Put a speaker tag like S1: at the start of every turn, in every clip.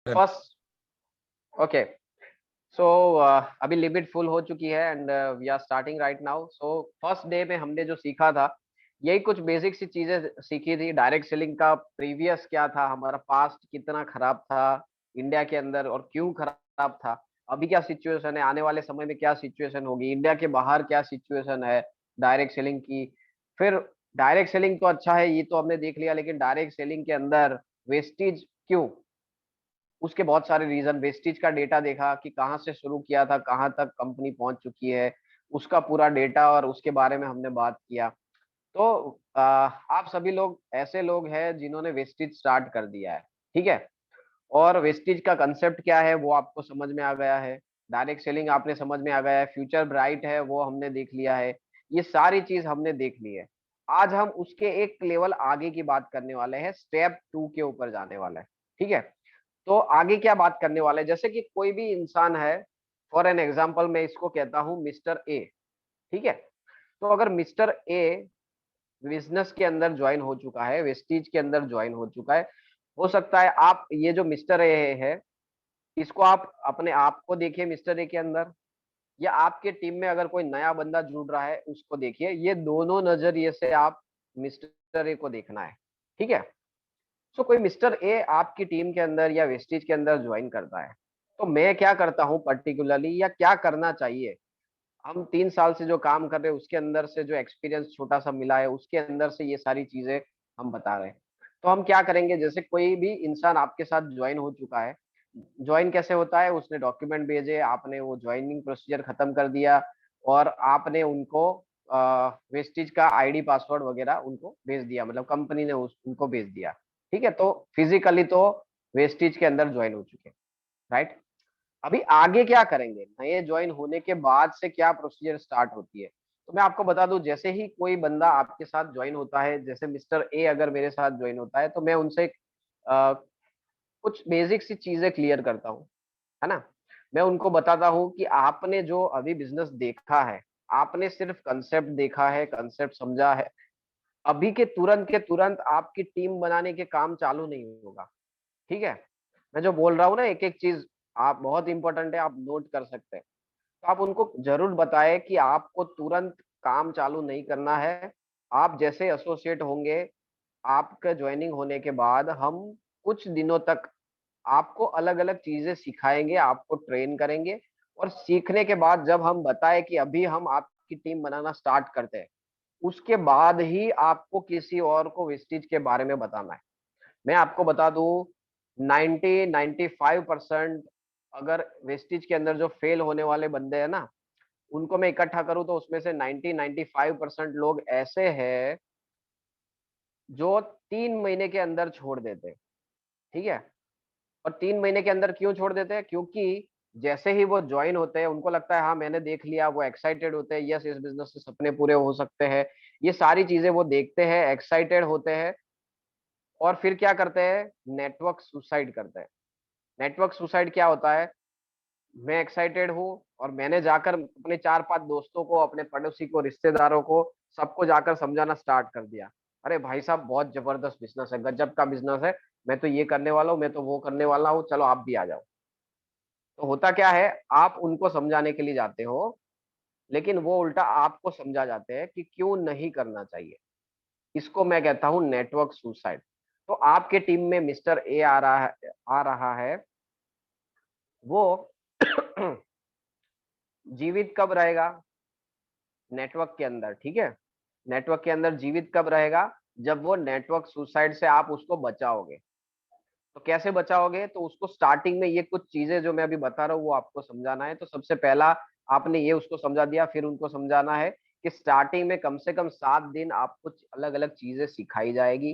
S1: चल।
S2: First, okay, सो अभी limit full हो चुकी है and we are starting right now. So first day में हमने जो सीखा था, यही कुछ बेसिक सी चीजें सीखी थी। डायरेक्ट सेलिंग का प्रीवियस क्या था, हमारा पास्ट कितना खराब था इंडिया के अंदर और क्यों खराब था, अभी क्या सिचुएशन है, आने वाले समय में क्या सिचुएशन होगी, इंडिया के बाहर क्या सिचुएशन है डायरेक्ट सेलिंग की। फिर डायरेक्ट सेलिंग तो अच्छा है, ये तो हमने देख लिया, लेकिन डायरेक्ट सेलिंग के अंदर वेस्टेज क्यों, उसके बहुत सारे रीजन, वेस्टेज का डेटा देखा कि कहाँ से शुरू किया था कहाँ तक कंपनी पहुंच चुकी है, उसका पूरा डेटा और उसके बारे में हमने बात किया। तो आप सभी लोग ऐसे लोग हैं जिन्होंने वेस्टेज स्टार्ट कर दिया है, ठीक है। और वेस्टेज का कंसेप्ट क्या है वो आपको समझ में आ गया है, डायरेक्ट सेलिंग आपने समझ में आ गया है, फ्यूचर ब्राइट है वो हमने देख लिया है, ये सारी चीज हमने देख ली है। आज हम उसके एक लेवल आगे की बात करने वाले हैं, स्टेप 2 के ऊपर जाने वाला है, ठीक है। तो आगे क्या बात करने वाले हैं, जैसे कि कोई भी इंसान है, फॉर एन एग्जाम्पल मैं इसको कहता हूँ मिस्टर ए, ठीक है। तो अगर मिस्टर ए बिजनेस के अंदर ज्वाइन हो चुका है, वेस्टीज के अंदर ज्वाइन हो चुका है, हो सकता है आप ये जो मिस्टर ए है, इसको आप अपने आप को देखिए मिस्टर ए के अंदर, या आपके टीम में अगर कोई नया बंदा जुड़ रहा है उसको देखिए, ये दोनों नजरिए से आप मिस्टर ए को देखना है, ठीक है। सो कोई मिस्टर ए आपकी टीम के अंदर या वेस्टीज के अंदर ज्वाइन करता है, तो मैं क्या करता हूँ पर्टिकुलरली, या क्या करना चाहिए। हम 3 साल से जो काम कर रहे हैं उसके अंदर से जो एक्सपीरियंस छोटा सा मिला है उसके अंदर से ये सारी चीजें हम बता रहे हैं। तो हम क्या करेंगे, जैसे कोई भी इंसान आपके साथ ज्वाइन हो चुका है, ज्वाइन कैसे होता है, उसने डॉक्यूमेंट भेजे, आपने वो ज्वाइनिंग प्रोसीजर खत्म कर दिया और आपने उनको वेस्टेज का आईडी पासवर्ड वगैरह उनको भेज दिया, मतलब कंपनी ने उनको भेज दिया, ठीक है। तो फिजिकली तो वेस्टेज के अंदर ज्वाइन हो चुके, राइट। अभी आगे क्या करेंगे, नए ज्वाइन होने के बाद से क्या प्रोसीजर स्टार्ट होती है, तो मैं आपको बता दूं, जैसे ही कोई बंदा आपके साथ ज्वाइन होता है, जैसे मिस्टर ए अगर मेरे साथ ज्वाइन होता है, तो मैं उनसे कुछ बेसिक सी चीजें क्लियर करता हूँ, है ना। मैं उनको बताता हूँ कि आपने जो अभी बिजनेस देखा है, आपने सिर्फ कंसेप्ट देखा है, कंसेप्ट समझा है, अभी के तुरंत आपकी टीम बनाने के काम चालू नहीं होगा, ठीक है। मैं जो बोल रहा हूँ ना एक एक चीज, आप बहुत इंपॉर्टेंट है, आप नोट कर सकते हैं। तो आप उनको जरूर बताएं कि आपको तुरंत काम चालू नहीं करना है। आप जैसे एसोसिएट होंगे, आपका ज्वाइनिंग होने के बाद हम कुछ दिनों तक आपको अलग अलग चीजें सिखाएंगे, आपको ट्रेन करेंगे, और सीखने के बाद जब हम बताएं कि अभी हम आपकी टीम बनाना स्टार्ट करते हैं, उसके बाद ही आपको किसी और को वेस्टेज के बारे में बताना है। मैं आपको बता दूं, 90-95% अगर वेस्टेज के अंदर जो फेल होने वाले बंदे हैं ना, उनको मैं इकट्ठा करूं तो उसमें से 90-95% लोग ऐसे हैं जो 3 महीने के अंदर छोड़ देते हैं, ठीक है। और 3 महीने के अंदर क्यों छोड़ देते हैं, क्योंकि जैसे ही वो ज्वाइन होते हैं उनको लगता है हाँ मैंने देख लिया, वो एक्साइटेड होते हैं, यस इस बिजनेस से सपने पूरे हो सकते हैं, ये सारी चीजें वो देखते हैं, एक्साइटेड होते हैं, और फिर क्या करते हैं, नेटवर्क सुसाइड करते हैं। नेटवर्क सुसाइड क्या होता है, मैं एक्साइटेड हूँ और मैंने जाकर अपने 4-5 दोस्तों को, अपने पड़ोसी को, रिश्तेदारों को, सबको जाकर समझाना स्टार्ट कर दिया, अरे भाई साहब बहुत जबरदस्त बिजनेस है, गजब का बिजनेस है, मैं तो ये करने वाला हूँ, मैं तो वो करने वाला हूँ, चलो आप भी आ जाओ। तो होता क्या है, आप उनको समझाने के लिए जाते हो, लेकिन वो उल्टा आपको समझा जाते हैं कि क्यों नहीं करना चाहिए। इसको मैं कहता हूँ नेटवर्क सुसाइड। तो आपके टीम में मिस्टर ए आ रहा है, वो जीवित कब रहेगा, नेटवर्क के अंदर, ठीक है। नेटवर्क के अंदर जीवित कब रहेगा, जब वो नेटवर्क सुसाइड से आप उसको बचाओगे। तो कैसे बचाओगे, तो उसको स्टार्टिंग में ये कुछ चीजें जो मैं अभी बता रहा हूँ वो आपको समझाना है। तो सबसे पहला आपने ये उसको समझा दिया, फिर उनको समझाना है कि स्टार्टिंग में कम से कम 7 दिन आपको अलग अलग चीजें सिखाई जाएगी,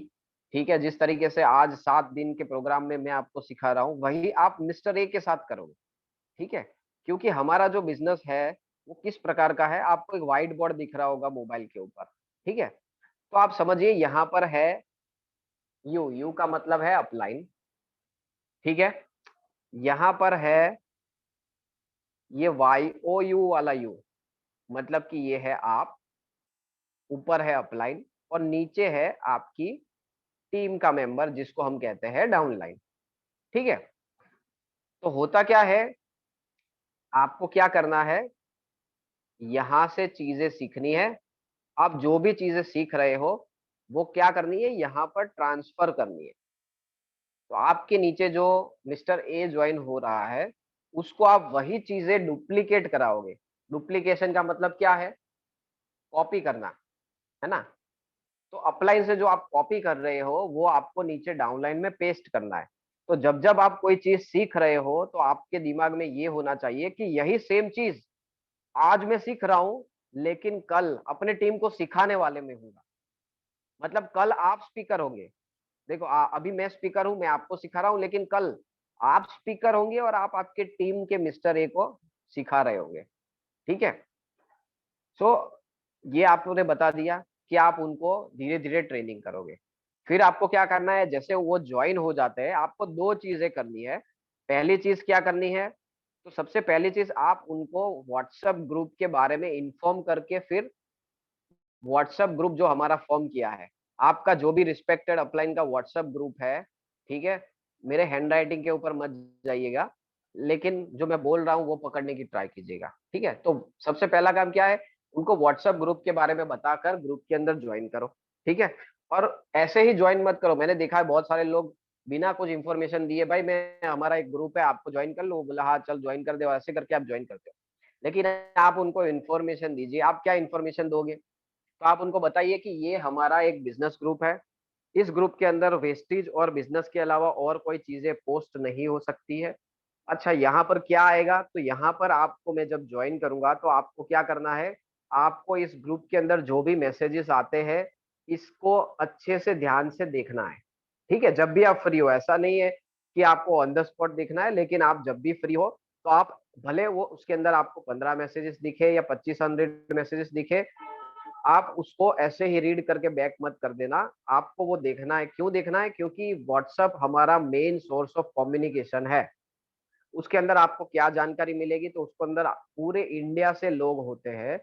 S2: ठीक है। जिस तरीके से आज 7 दिन के प्रोग्राम में मैं आपको सिखा रहा हूँ, वही आप मिस्टर ए के साथ करोगे, ठीक है। क्योंकि हमारा जो बिजनेस है वो किस प्रकार का है, आपको एक व्हाइट बोर्ड दिख रहा होगा मोबाइल के ऊपर, ठीक है। तो आप समझिए यहाँ पर है यू, यू का मतलब है अपलाइन, ठीक है। यहाँ पर है ये वाई ओ यू वाला यू, मतलब कि ये है आप, ऊपर है अपलाइन, और नीचे है आपकी टीम का मेंबर जिसको हम कहते हैं डाउनलाइन, ठीक है। तो होता क्या है, आपको क्या करना है, यहाँ से चीजें सीखनी है। आप जो भी चीजें सीख रहे हो वो क्या करनी है, यहाँ पर ट्रांसफर करनी है। तो आपके नीचे जो मिस्टर ए ज्वाइन हो रहा है, उसको आप वही चीजें डुप्लीकेट कराओगे। डुप्लीकेशन का मतलब क्या है, कॉपी करना, है ना। तो अपलाइन से जो आप कॉपी कर रहे हो वो आपको नीचे डाउनलाइन में पेस्ट करना है। तो जब जब आप कोई चीज सीख रहे हो तो आपके दिमाग में ये होना चाहिए कि यही सेम चीज आज मैं सीख रहा हूं, लेकिन कल अपने टीम को सिखाने वाले में हूँ। मतलब कल आप स्पीकर होंगे। देखो अभी मैं स्पीकर हूं, मैं आपको सिखा रहा हूं, लेकिन कल आप स्पीकर होंगे और आप आपके टीम के मिस्टर ए को सिखा रहे होंगे। ठीक है। सो ये आपने बता दिया कि आप उनको धीरे धीरे ट्रेनिंग करोगे। फिर आपको क्या करना है, जैसे वो ज्वाइन हो जाते हैं आपको दो चीजें करनी है। पहली चीज क्या करनी है, तो सबसे पहली चीज आप उनको व्हाट्सएप ग्रुप के बारे में इन्फॉर्म करके, फिर व्हाट्सएप ग्रुप जो हमारा फॉर्म किया है, आपका जो भी रिस्पेक्टेड अपलाइन का व्हाट्सएप ग्रुप है, ठीक है, मेरे हैंड राइटिंग के ऊपर मत जाइएगा, लेकिन जो मैं बोल रहा हूँ वो पकड़ने की ट्राई कीजिएगा। ठीक है। तो सबसे पहला काम क्या है, उनको व्हाट्सएप ग्रुप के बारे में बताकर ग्रुप के अंदर ज्वाइन करो। ठीक है। और ऐसे ही ज्वाइन मत करो, मैंने देखा है बहुत सारे लोग बिना कुछ इन्फॉर्मेशन दिए, भाई मैं हमारा एक ग्रुप है आपको ज्वाइन कर लो, बोला हाँ चल ज्वाइन कर दे, ऐसे करके आप ज्वाइन करते हो। लेकिन आप उनको इन्फॉर्मेशन दीजिए। आप क्या इन्फॉर्मेशन दोगे, तो आप उनको बताइए कि ये हमारा एक बिजनेस ग्रुप है, इस ग्रुप के अंदर वेस्टेज और बिजनेस के अलावा और कोई चीजें पोस्ट नहीं हो सकती है। अच्छा, यहाँ पर क्या आएगा, तो यहाँ पर आपको मैं जब ज्वाइन करूंगा तो आपको क्या करना है, आपको इस ग्रुप के अंदर जो भी मैसेजेस आते हैं इसको अच्छे से ध्यान से देखना है। ठीक है। जब भी आप फ्री हो, ऐसा नहीं है कि आपको ऑन द स्पॉट देखना है, लेकिन आप जब भी फ्री हो तो आप भले वो उसके अंदर आपको 15 मैसेजेस दिखे या 2500 मैसेजेस दिखे, आप उसको ऐसे ही रीड करके बैक मत कर देना। आपको वो देखना है। क्यों देखना है, क्योंकि व्हाट्सएप हमारा मेन सोर्स ऑफ कम्युनिकेशन है। उसके अंदर आपको क्या जानकारी मिलेगी, तो उसके अंदर पूरे इंडिया से लोग होते हैं,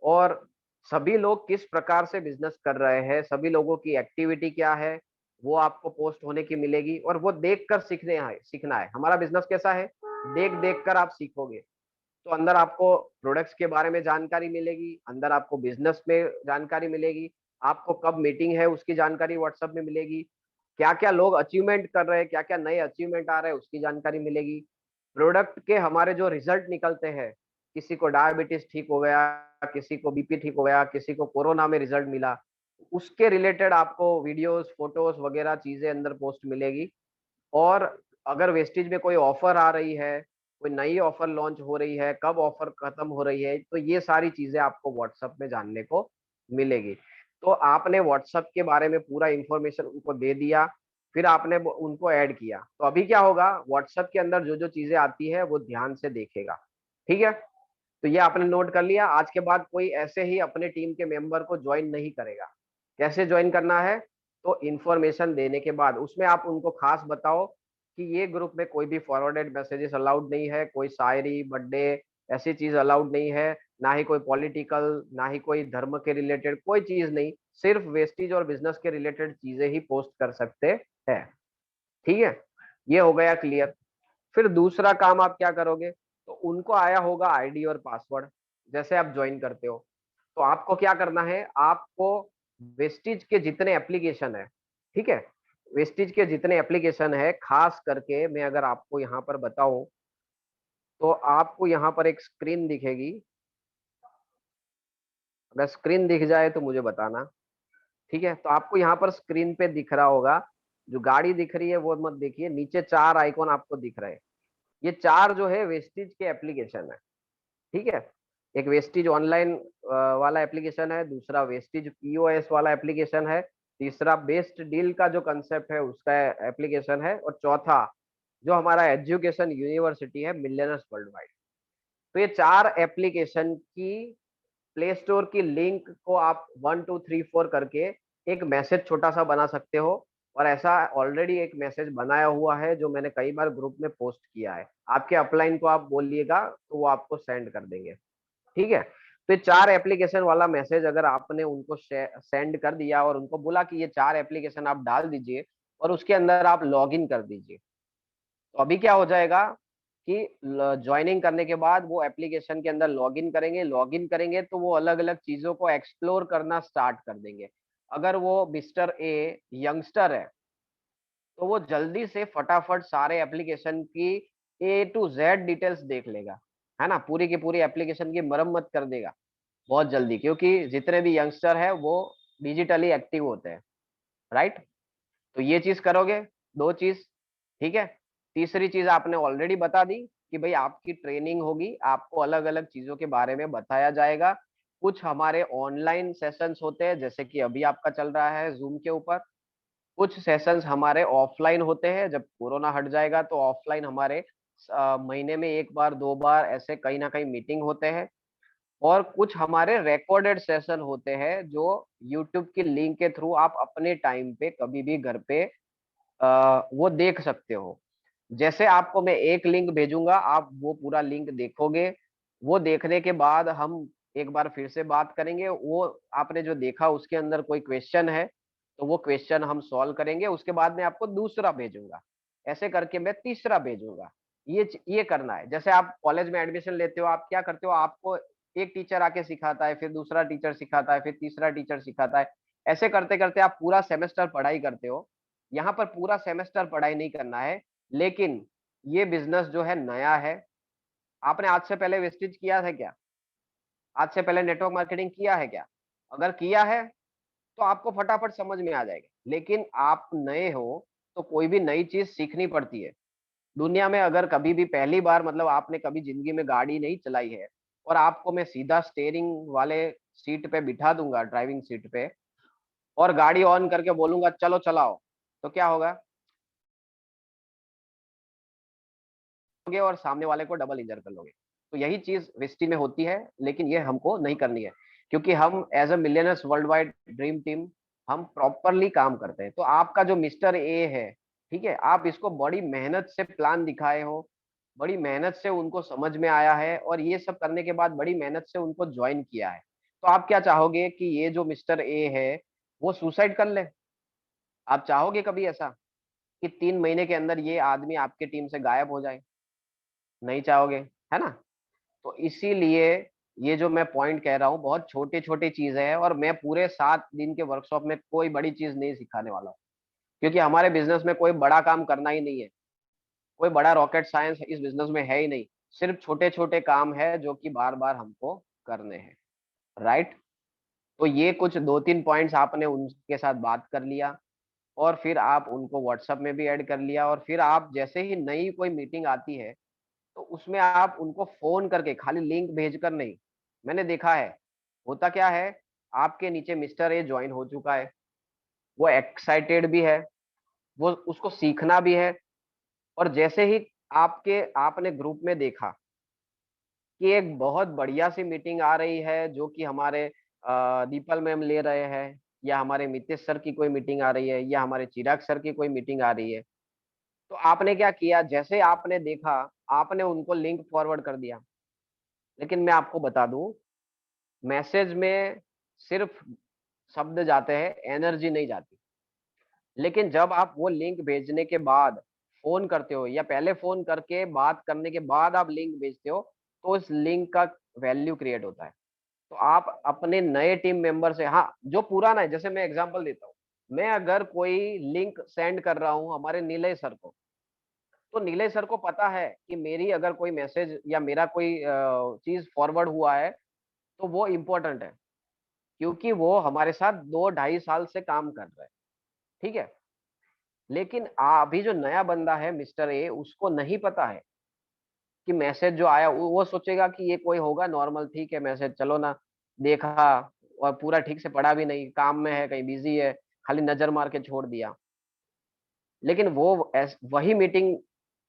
S2: और सभी लोग किस प्रकार से बिजनेस कर रहे हैं, सभी लोगों की एक्टिविटी क्या है, वो आपको पोस्ट होने की मिलेगी। और वो देख कर सीखना है। हमारा बिजनेस कैसा है, देख देख कर आप सीखोगे। तो अंदर आपको प्रोडक्ट्स के बारे में जानकारी मिलेगी, अंदर आपको बिजनेस में जानकारी मिलेगी, आपको कब मीटिंग है उसकी जानकारी व्हाट्सएप में मिलेगी, क्या क्या लोग अचीवमेंट कर रहे हैं, क्या क्या नए अचीवमेंट आ रहे हैं उसकी जानकारी मिलेगी। प्रोडक्ट के हमारे जो रिजल्ट निकलते हैं, किसी को डायबिटीज ठीक हो गया, किसी को बीपी ठीक हो गया, किसी को कोरोना में रिजल्ट मिला, उसके रिलेटेड आपको वीडियोस फोटोज वगैरह चीजें अंदर पोस्ट मिलेगी। और अगर वेस्टेज में कोई ऑफर आ रही है, कोई नई ऑफर लॉन्च हो रही है, कब ऑफर खत्म हो रही है, तो ये सारी चीजें आपको व्हाट्सएप में जानने को मिलेगी। तो आपने व्हाट्सएप के बारे में पूरा इंफॉर्मेशन उनको दे दिया, फिर आपने उनको ऐड किया, तो अभी क्या होगा, व्हाट्सएप के अंदर जो जो चीजें आती है वो ध्यान से देखेगा। ठीक है। तो ये आपने नोट कर लिया। आज के बाद कोई ऐसे ही अपने टीम के मेंबर को ज्वाइन नहीं करेगा। कैसे ज्वाइन करना है, तो इन्फॉर्मेशन देने के बाद उसमें आप उनको खास बताओ कि ये ग्रुप में कोई भी फॉरवर्डेड मैसेजेस अलाउड नहीं है, कोई शायरी बर्थडे ऐसी चीज अलाउड नहीं है, ना ही कोई पॉलिटिकल, ना ही कोई धर्म के रिलेटेड कोई चीज नहीं, सिर्फ वेस्टेज और बिजनेस के रिलेटेड चीजें ही पोस्ट कर सकते हैं। ठीक है। ये हो गया क्लियर। फिर दूसरा काम आप क्या करोगे, तो उनको आया होगा आईडी और पासवर्ड जैसे आप ज्वाइन करते हो, तो आपको क्या करना है, आपको वेस्टिज के जितने एप्लीकेशन है, ठीक है, वेस्टिज के जितने एप्लीकेशन है, खास करके मैं अगर आपको यहाँ पर बताऊं, तो आपको यहाँ पर एक स्क्रीन दिखेगी। अगर स्क्रीन दिख जाए तो मुझे बताना। ठीक है। तो आपको यहाँ पर स्क्रीन पे दिख रहा होगा, जो गाड़ी दिख रही है वो मत देखिए, नीचे चार आइकॉन आपको दिख रहे हैं। ये चार जो है वेस्टिज के एप्लीकेशन है। ठीक है। एक वेस्टिज ऑनलाइन वाला एप्लीकेशन है, दूसरा वेस्टिज पीओएस वाला एप्लीकेशन है, तीसरा बेस्ट डील का जो कंसेप्ट है उसका एप्लीकेशन है, और चौथा जो हमारा एजुकेशन यूनिवर्सिटी है मिलियनर्स वर्ल्ड वाइड। तो ये चार एप्लीकेशन की प्ले स्टोर की लिंक को आप 1 2 3 4 करके एक मैसेज छोटा सा बना सकते हो। और ऐसा ऑलरेडी एक मैसेज बनाया हुआ है जो मैंने कई बार ग्रुप में पोस्ट किया है, आपके अपलाइन को आप बोलिएगा तो वो आपको सेंड कर देंगे। ठीक है। तो ये चार एप्लीकेशन वाला मैसेज अगर आपने उनको सेंड कर दिया और उनको बोला कि ये चार एप्लीकेशन आप डाल दीजिए और उसके अंदर आप लॉग इन कर दीजिए, तो अभी क्या हो जाएगा, कि ज्वाइनिंग करने के बाद वो एप्लीकेशन के अंदर लॉगिन करेंगे तो वो अलग अलग चीजों को एक्सप्लोर करना स्टार्ट कर देंगे। अगर वो मिस्टर ए यंगस्टर है तो वो जल्दी से फटाफट सारे एप्लीकेशन की ए टू जेड डिटेल्स देख लेगा, है ना, पूरी की पूरी एप्लीकेशन की मरम्मत कर देगा बहुत जल्दी, क्योंकि जितने भी यंगस्टर है वो डिजिटली एक्टिव होते हैं, राइट। तो ये चीज करोगे, दो चीज, ठीक है। तीसरी चीज आपने ऑलरेडी बता दी कि भाई आपकी ट्रेनिंग होगी, आपको अलग अलग चीजों के बारे में बताया जाएगा। कुछ हमारे ऑनलाइन सेशंस होते हैं जैसे कि अभी आपका चल रहा है जूम के ऊपर। कुछ सेशंस हमारे ऑफलाइन होते हैं, जब कोरोना हट जाएगा तो ऑफलाइन हमारे महीने में एक बार दो बार ऐसे कहीं ना कहीं मीटिंग होते हैं। और कुछ हमारे रिकॉर्डेड सेशन होते हैं जो यूट्यूब की लिंक के थ्रू आप अपने टाइम पे कभी भी घर पे वो देख सकते हो। जैसे आपको मैं एक लिंक भेजूंगा, आप वो पूरा लिंक देखोगे। वो देखने के बाद हम एक बार फिर से बात करेंगे, वो आपने जो देखा उसके अंदर कोई क्वेश्चन है तो वो क्वेश्चन हम सॉल्व करेंगे, उसके बाद मैं आपको दूसरा भेजूंगा, ऐसे करके मैं तीसरा भेजूंगा। ये करना है। जैसे आप कॉलेज में एडमिशन लेते हो, आप क्या करते हो, आपको एक टीचर आके सिखाता है, फिर दूसरा टीचर सिखाता है, फिर तीसरा टीचर सिखाता है। ऐसे करते करते आप पूरा सेमेस्टर पढ़ाई करते हो। यहाँ पर पूरा सेमेस्टर पढ़ाई नहीं करना है, लेकिन ये बिजनेस जो है नया है। आपने आज से पहले वेस्टिज किया है क्या? आज से पहले नेटवर्क मार्केटिंग किया है क्या? अगर किया है तो आपको फटाफट समझ में आ जाएगा। लेकिन आप नए हो तो कोई भी नई चीज सीखनी पड़ती है। दुनिया में अगर कभी भी पहली बार मतलब आपने कभी जिंदगी में गाड़ी नहीं चलाई है और आपको मैं सीधा स्टेयरिंग वाले सीट पे बिठा दूंगा, ड्राइविंग सीट पे, और गाड़ी ऑन करके बोलूंगा चलो चलाओ, तो क्या होगा? लोगे और सामने वाले को डबल इंजर कर लोगे। तो यही चीज विस्टी में होती है, लेकिन ये हमको नहीं करनी है, क्योंकि हम as a millionaires world wide dream team हम प्रॉपरली काम करते हैं। तो आपका जो मिस्टर ए है, ठीक है, आप इसको बड़ी मेहनत से प्लान दिखाए हो, बड़ी मेहनत से उनको समझ में आया है, और ये सब करने के बाद बड़ी मेहनत से उनको ज्वाइन किया है। तो आप क्या चाहोगे कि ये जो मिस्टर ए है वो सुसाइड कर ले? आप चाहोगे कभी ऐसा कि 3 महीने के अंदर ये आदमी आपके टीम से गायब हो जाए? नहीं चाहोगे, है ना। तो इसीलिए ये जो मैं पॉइंट कह रहा हूँ बहुत छोटी छोटी चीजें हैं, और मैं पूरे 7 दिन के वर्कशॉप में कोई बड़ी चीज नहीं सिखाने वाला हूँ, क्योंकि हमारे बिजनेस में कोई बड़ा काम करना ही नहीं है। कोई बड़ा रॉकेट साइंस इस बिजनेस में है ही नहीं। सिर्फ छोटे छोटे काम है जो कि बार बार हमको करने हैं, राइट। तो ये कुछ 2-3 पॉइंट्स आपने उनके साथ बात कर लिया, और फिर आप उनको व्हाट्सएप में भी ऐड कर लिया, और फिर आप जैसे ही नई कोई मीटिंग आती है तो उसमें आप उनको फोन करके, खाली लिंक भेजकर नहीं। मैंने देखा है, होता क्या है, आपके नीचे मिस्टर ए ज्वाइन हो चुका है, वो एक्साइटेड भी है, वो उसको सीखना भी है। और जैसे ही आपने ग्रुप में देखा कि एक बहुत बढ़िया सी मीटिंग आ रही है जो कि हमारे दीपल मैम ले रहे हैं, या हमारे मितेश सर की कोई मीटिंग आ रही है, या हमारे चिराग सर की कोई मीटिंग आ रही है, तो आपने क्या किया, जैसे आपने देखा आपने उनको लिंक फॉरवर्ड कर दिया। लेकिन मैं आपको बता दूं, मैसेज में सिर्फ शब्द जाते हैं, एनर्जी नहीं जाती। लेकिन जब आप वो लिंक भेजने के बाद फोन करते हो, या पहले फोन करके बात करने के बाद आप लिंक भेजते हो, तो उस लिंक का वैल्यू क्रिएट होता है। तो आप अपने नए टीम मेंबर से, हाँ जो पुराना है, जैसे मैं एग्जांपल देता हूँ, मैं अगर कोई लिंक सेंड कर रहा हूँ हमारे नीलय सर को, तो नीलय सर को पता है कि मेरी अगर कोई मैसेज या मेरा कोई चीज फॉरवर्ड हुआ है तो वो इम्पोर्टेंट है, क्योंकि वो हमारे साथ 2-2.5 साल से काम कर रहा है, ठीक है। लेकिन अभी जो नया बंदा है मिस्टर ए, उसको नहीं पता है कि मैसेज जो आया, वो सोचेगा कि ये कोई होगा नॉर्मल, ठीक है मैसेज, चलो ना, देखा, और पूरा ठीक से पढ़ा भी नहीं, काम में है, कहीं बिजी है, खाली नजर मार के छोड़ दिया। लेकिन वही मीटिंग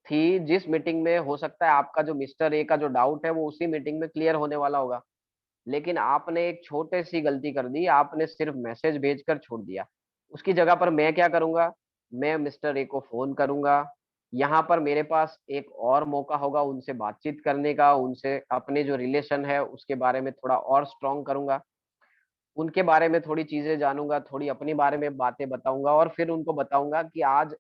S2: थी जिस मीटिंग में हो सकता है आपका जो मिस्टर ए का जो डाउट है वो उसी मीटिंग में क्लियर होने वाला होगा। लेकिन आपने एक छोटे सी गलती कर दी, आपने सिर्फ मैसेज भेजकर छोड़ दिया। उसकी जगह पर मैं क्या करूंगा, मैं मिस्टर ए को फोन करूंगा। यहाँ पर मेरे पास एक और मौका होगा उनसे बातचीत करने का, उनसे अपने जो रिलेशन है उसके बारे में थोड़ा और स्ट्रॉन्ग करूंगा, उनके बारे में थोड़ी चीजें जानूंगा, थोड़ी अपने बारे में बातें बताऊंगा, और फिर उनको बताऊंगा कि आज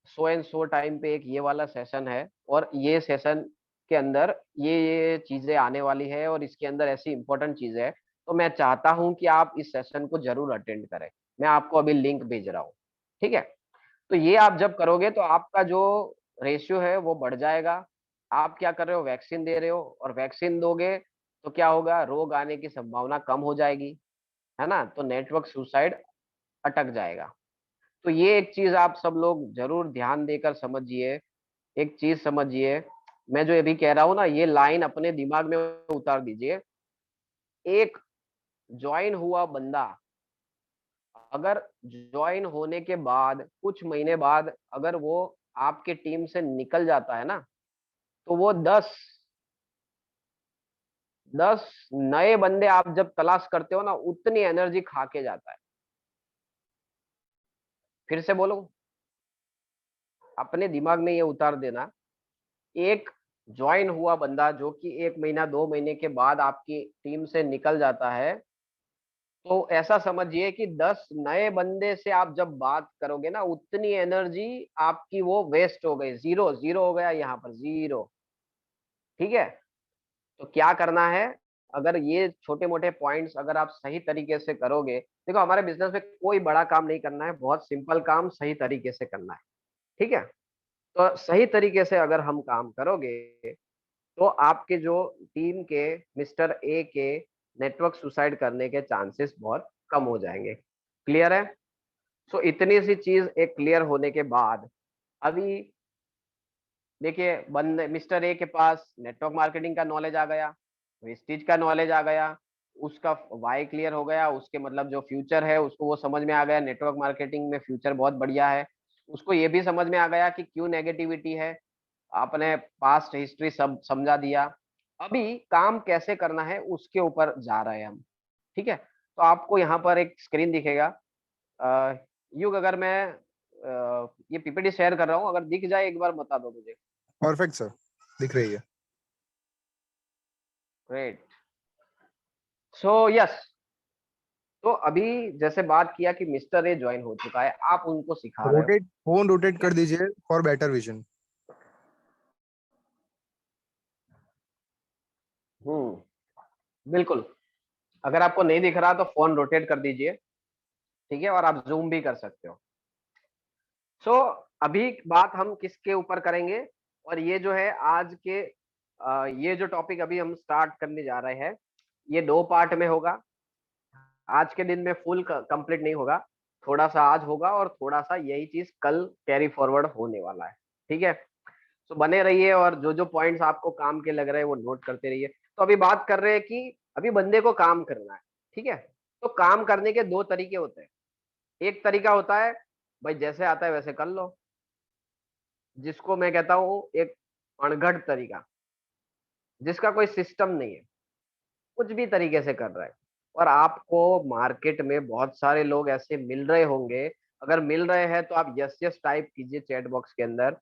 S2: सो एंड सो टाइम पे एक ये वाला सेशन है, और ये सेशन के अंदर ये चीजें आने वाली है और इसके अंदर ऐसी इंपॉर्टेंट चीजें है, तो मैं चाहता हूं कि आप इस सेशन को जरूर अटेंड करें। मैं आपको अभी लिंक भेज रहा हूँ, ठीक है। तो ये आप जब करोगे तो आपका जो रेशियो है वो बढ़ जाएगा। आप क्या कर रहे हो, वैक्सीन दे रहे हो, और वैक्सीन दोगे तो क्या होगा, रोग आने की संभावना कम हो जाएगी, है ना। तो नेटवर्क सुसाइड अटक जाएगा। तो ये एक चीज आप सब लोग जरूर ध्यान देकर समझिए। एक चीज समझिए, मैं जो अभी कह रहा हूँ ना, ये लाइन अपने दिमाग में उतार दीजिए। एक ज्वाइन हुआ बंदा अगर ज्वाइन होने के बाद कुछ महीने बाद अगर वो आपके टीम से निकल जाता है ना, तो वो 10 नए बंदे आप जब तलाश करते हो ना, उतनी एनर्जी खा के जाता है। फिर से बोलो, अपने दिमाग में ये उतार देना। एक ज्वाइन हुआ बंदा जो कि 1 महीना 2 महीने के बाद आपकी टीम से निकल जाता है, तो ऐसा समझिए कि 10 नए बंदे से आप जब बात करोगे ना, उतनी एनर्जी आपकी वो वेस्ट हो गई, जीरो जीरो हो गया, यहाँ पर जीरो। ठीक है। तो क्या करना है, अगर ये छोटे मोटे पॉइंट्स अगर आप सही तरीके से करोगे, देखो हमारे बिजनेस में कोई बड़ा काम नहीं करना है, बहुत सिंपल काम सही तरीके से करना है। ठीक है। तो सही तरीके से अगर हम काम करोगे तो आपके जो टीम के मिस्टर ए के नेटवर्क सुसाइड करने के चांसेस बहुत कम हो जाएंगे। क्लियर है। सो इतनी सी चीज एक क्लियर होने के बाद, अभी देखिए बंदे मिस्टर ए के पास नेटवर्क मार्केटिंग का नॉलेज आ गया, वेस्टेज का नॉलेज आ गया, उसका वाई क्लियर हो गया, उसके मतलब जो फ्यूचर है उसको वो समझ में आ गया, नेटवर्क मार्केटिंग में फ्यूचर बहुत बढ़िया है। उसको ये भी समझ में आ गया कि क्यों नेगेटिविटी है, आपने पास्ट हिस्ट्री सब समझा दिया। अभी काम कैसे करना है उसके ऊपर जा रहे हैं हम। ठीक है। तो आपको यहाँ पर एक स्क्रीन दिखेगा। युग, अगर मैं ये पीपीटी शेयर कर रहा हूँ, अगर दिख जाए एक बार बता दो मुझे।
S1: परफेक्ट सर, दिख रही है।
S2: ग्रेट। So yes. तो अभी जैसे बात किया कि मिस्टर ए ज्वाइन हो चुका है, आप उनको सिखा रहे हो।
S1: रोटेट, फोन रोटेट
S2: ठीक है।
S1: कर दीजिए फॉर बेटर विजन।
S2: बिल्कुल। अगर आपको नहीं दिख रहा तो फोन रोटेट कर दीजिए। ठीक है। और आप जूम भी कर सकते हो। सो अभी बात हम किसके ऊपर करेंगे, और ये जो है आज के ये जो टॉपिक अभी हम स्टार्ट करने जा रहे हैं, ये 2 पार्ट में होगा। आज के दिन में फुल कंप्लीट नहीं होगा, थोड़ा सा आज होगा और थोड़ा सा यही चीज कल कैरी फॉरवर्ड होने वाला है। ठीक है। तो बने रहिए और जो जो पॉइंट्स आपको काम के लग रहे हैं वो नोट करते रहिए। तो अभी बात कर रहे हैं कि अभी बंदे को काम करना है। ठीक है। तो काम करने के 2 तरीके होते हैं। एक तरीका होता है भाई जैसे आता है वैसे कर लो, जिसको मैं कहता हूँ एक अणघड़ तरीका, जिसका कोई सिस्टम नहीं है, कुछ भी तरीके से कर रहा है। और आपको मार्केट में बहुत सारे लोग ऐसे मिल रहे होंगे, अगर मिल रहे हैं तो आप यस यस टाइप कीजिए चैट बॉक्स के अंदर।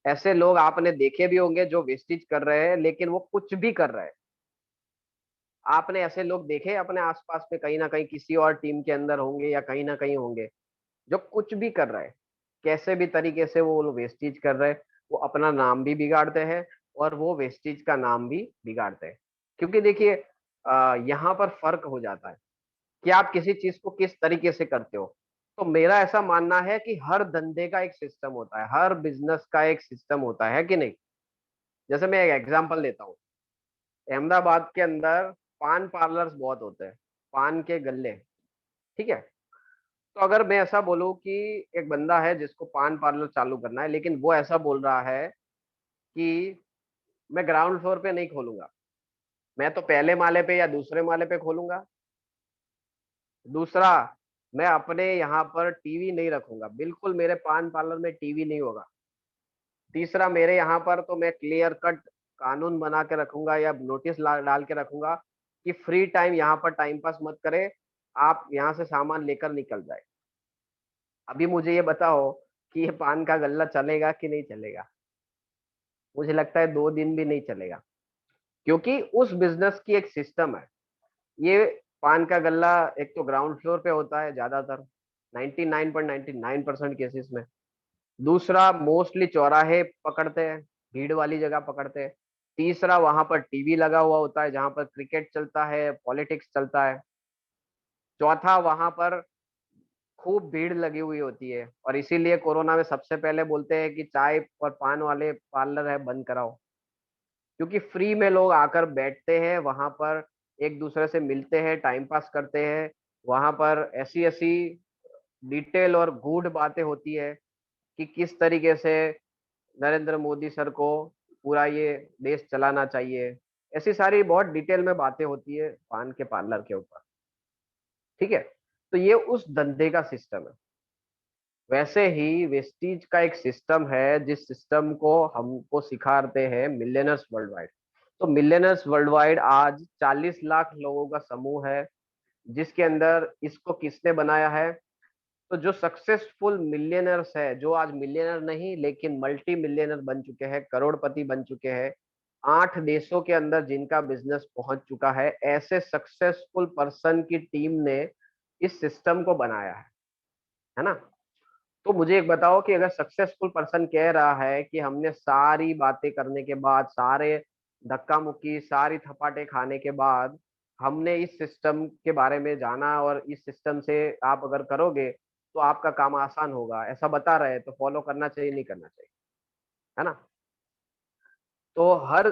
S2: ऐसे लोग आपने देखे भी होंगे जो वेस्टेज कर रहे हैं लेकिन वो कुछ भी कर रहे हैं। आपने ऐसे लोग देखे अपने आसपास में, कहीं ना कहीं किसी और टीम के अंदर होंगे या कहीं ना कहीं होंगे, जो कुछ भी कर रहे हैं, कैसे भी तरीके से वो लोग वेस्टेज कर रहे हैं, वो अपना नाम भी बिगाड़ते हैं और वो वेस्टेज का नाम भी बिगाड़ते हैं। क्योंकि देखिए यहाँ पर फर्क हो जाता है कि आप किसी चीज को किस तरीके से करते हो। तो मेरा ऐसा मानना है कि हर धंधे का एक सिस्टम होता है, हर बिजनेस का एक सिस्टम होता है कि नहीं। जैसे मैं एक एग्जांपल देता हूँ, अहमदाबाद के अंदर पान पार्लर्स बहुत होते हैं, पान के गल्ले। ठीक है। तो अगर मैं ऐसा बोलूं कि एक बंदा है जिसको पान पार्लर चालू करना है, लेकिन वो ऐसा बोल रहा है कि मैं ग्राउंड फ्लोर पे नहीं खोलूंगा, मैं तो पहले माले पे या दूसरे माले पे खोलूंगा। दूसरा, मैं अपने यहाँ पर टीवी नहीं रखूंगा, बिल्कुल मेरे पान पार्लर में टीवी नहीं होगा। तीसरा, मेरे यहाँ पर तो मैं क्लियर कट कानून बना के रखूंगा या नोटिस डाल के रखूंगा कि फ्री टाइम यहाँ पर टाइम पास मत करे, आप यहाँ से सामान लेकर निकल जाए। अभी मुझे ये बताओ कि ये पान का गल्ला चलेगा कि नहीं चलेगा। मुझे लगता है 2 दिन भी नहीं चलेगा, क्योंकि उस बिजनेस की एक सिस्टम है। ये पान का गल्ला एक तो ग्राउंड फ्लोर पे होता है ज्यादातर, 99.99% केसेस में। दूसरा, मोस्टली चौराहे पकड़ते हैं। भीड़ वाली जगह पकड़ते हैं। तीसरा, वहां पर टीवी लगा हुआ होता है जहां पर क्रिकेट चलता है, पॉलिटिक्स चलता है। चौथा, वहां पर खूब भीड़ लगी हुई होती है, और इसीलिए कोरोना में सबसे पहले बोलते हैं कि चाय और पान वाले पार्लर है बंद कराओ, क्योंकि फ्री में लोग आकर बैठते हैं वहां पर, एक दूसरे से मिलते हैं, टाइम पास करते हैं। वहां पर ऐसी ऐसी डिटेल और गूढ़ बातें होती है कि किस तरीके से नरेंद्र मोदी सर को पूरा ये देश चलाना चाहिए। ऐसी सारी बहुत डिटेल में बातें होती है पान के पार्लर के ऊपर। ठीक है, तो ये उस धंधे का सिस्टम है। वैसे ही वेस्टीज का एक सिस्टम है जिस सिस्टम को हमको सिखाते हैं मिलियनर्स वर्ल्ड वाइड। तो मिलियनर्स वर्ल्ड वाइड आज 40 लाख लोगों का समूह है, जिसके अंदर इसको किसने बनाया है? तो जो सक्सेसफुल मिलियनर्स है, जो आज मिलियनर नहीं लेकिन मल्टी मिलियनर बन चुके हैं, करोड़पति बन चुके हैं, 8 देशों के अंदर जिनका बिजनेस पहुंच चुका है, ऐसे सक्सेसफुल पर्सन की टीम ने इस सिस्टम को बनाया है ना? तो मुझे एक बताओ कि अगर सक्सेसफुल पर्सन कह रहा है कि हमने सारी बातें करने के बाद, सारे धक्का मुक्की, सारी थपाटे खाने के बाद हमने इस सिस्टम के बारे में जाना, और इस सिस्टम से आप अगर करोगे तो आपका काम आसान होगा, ऐसा बता रहे हैं, तो फॉलो करना चाहिए नहीं करना चाहिए, है ना? तो हर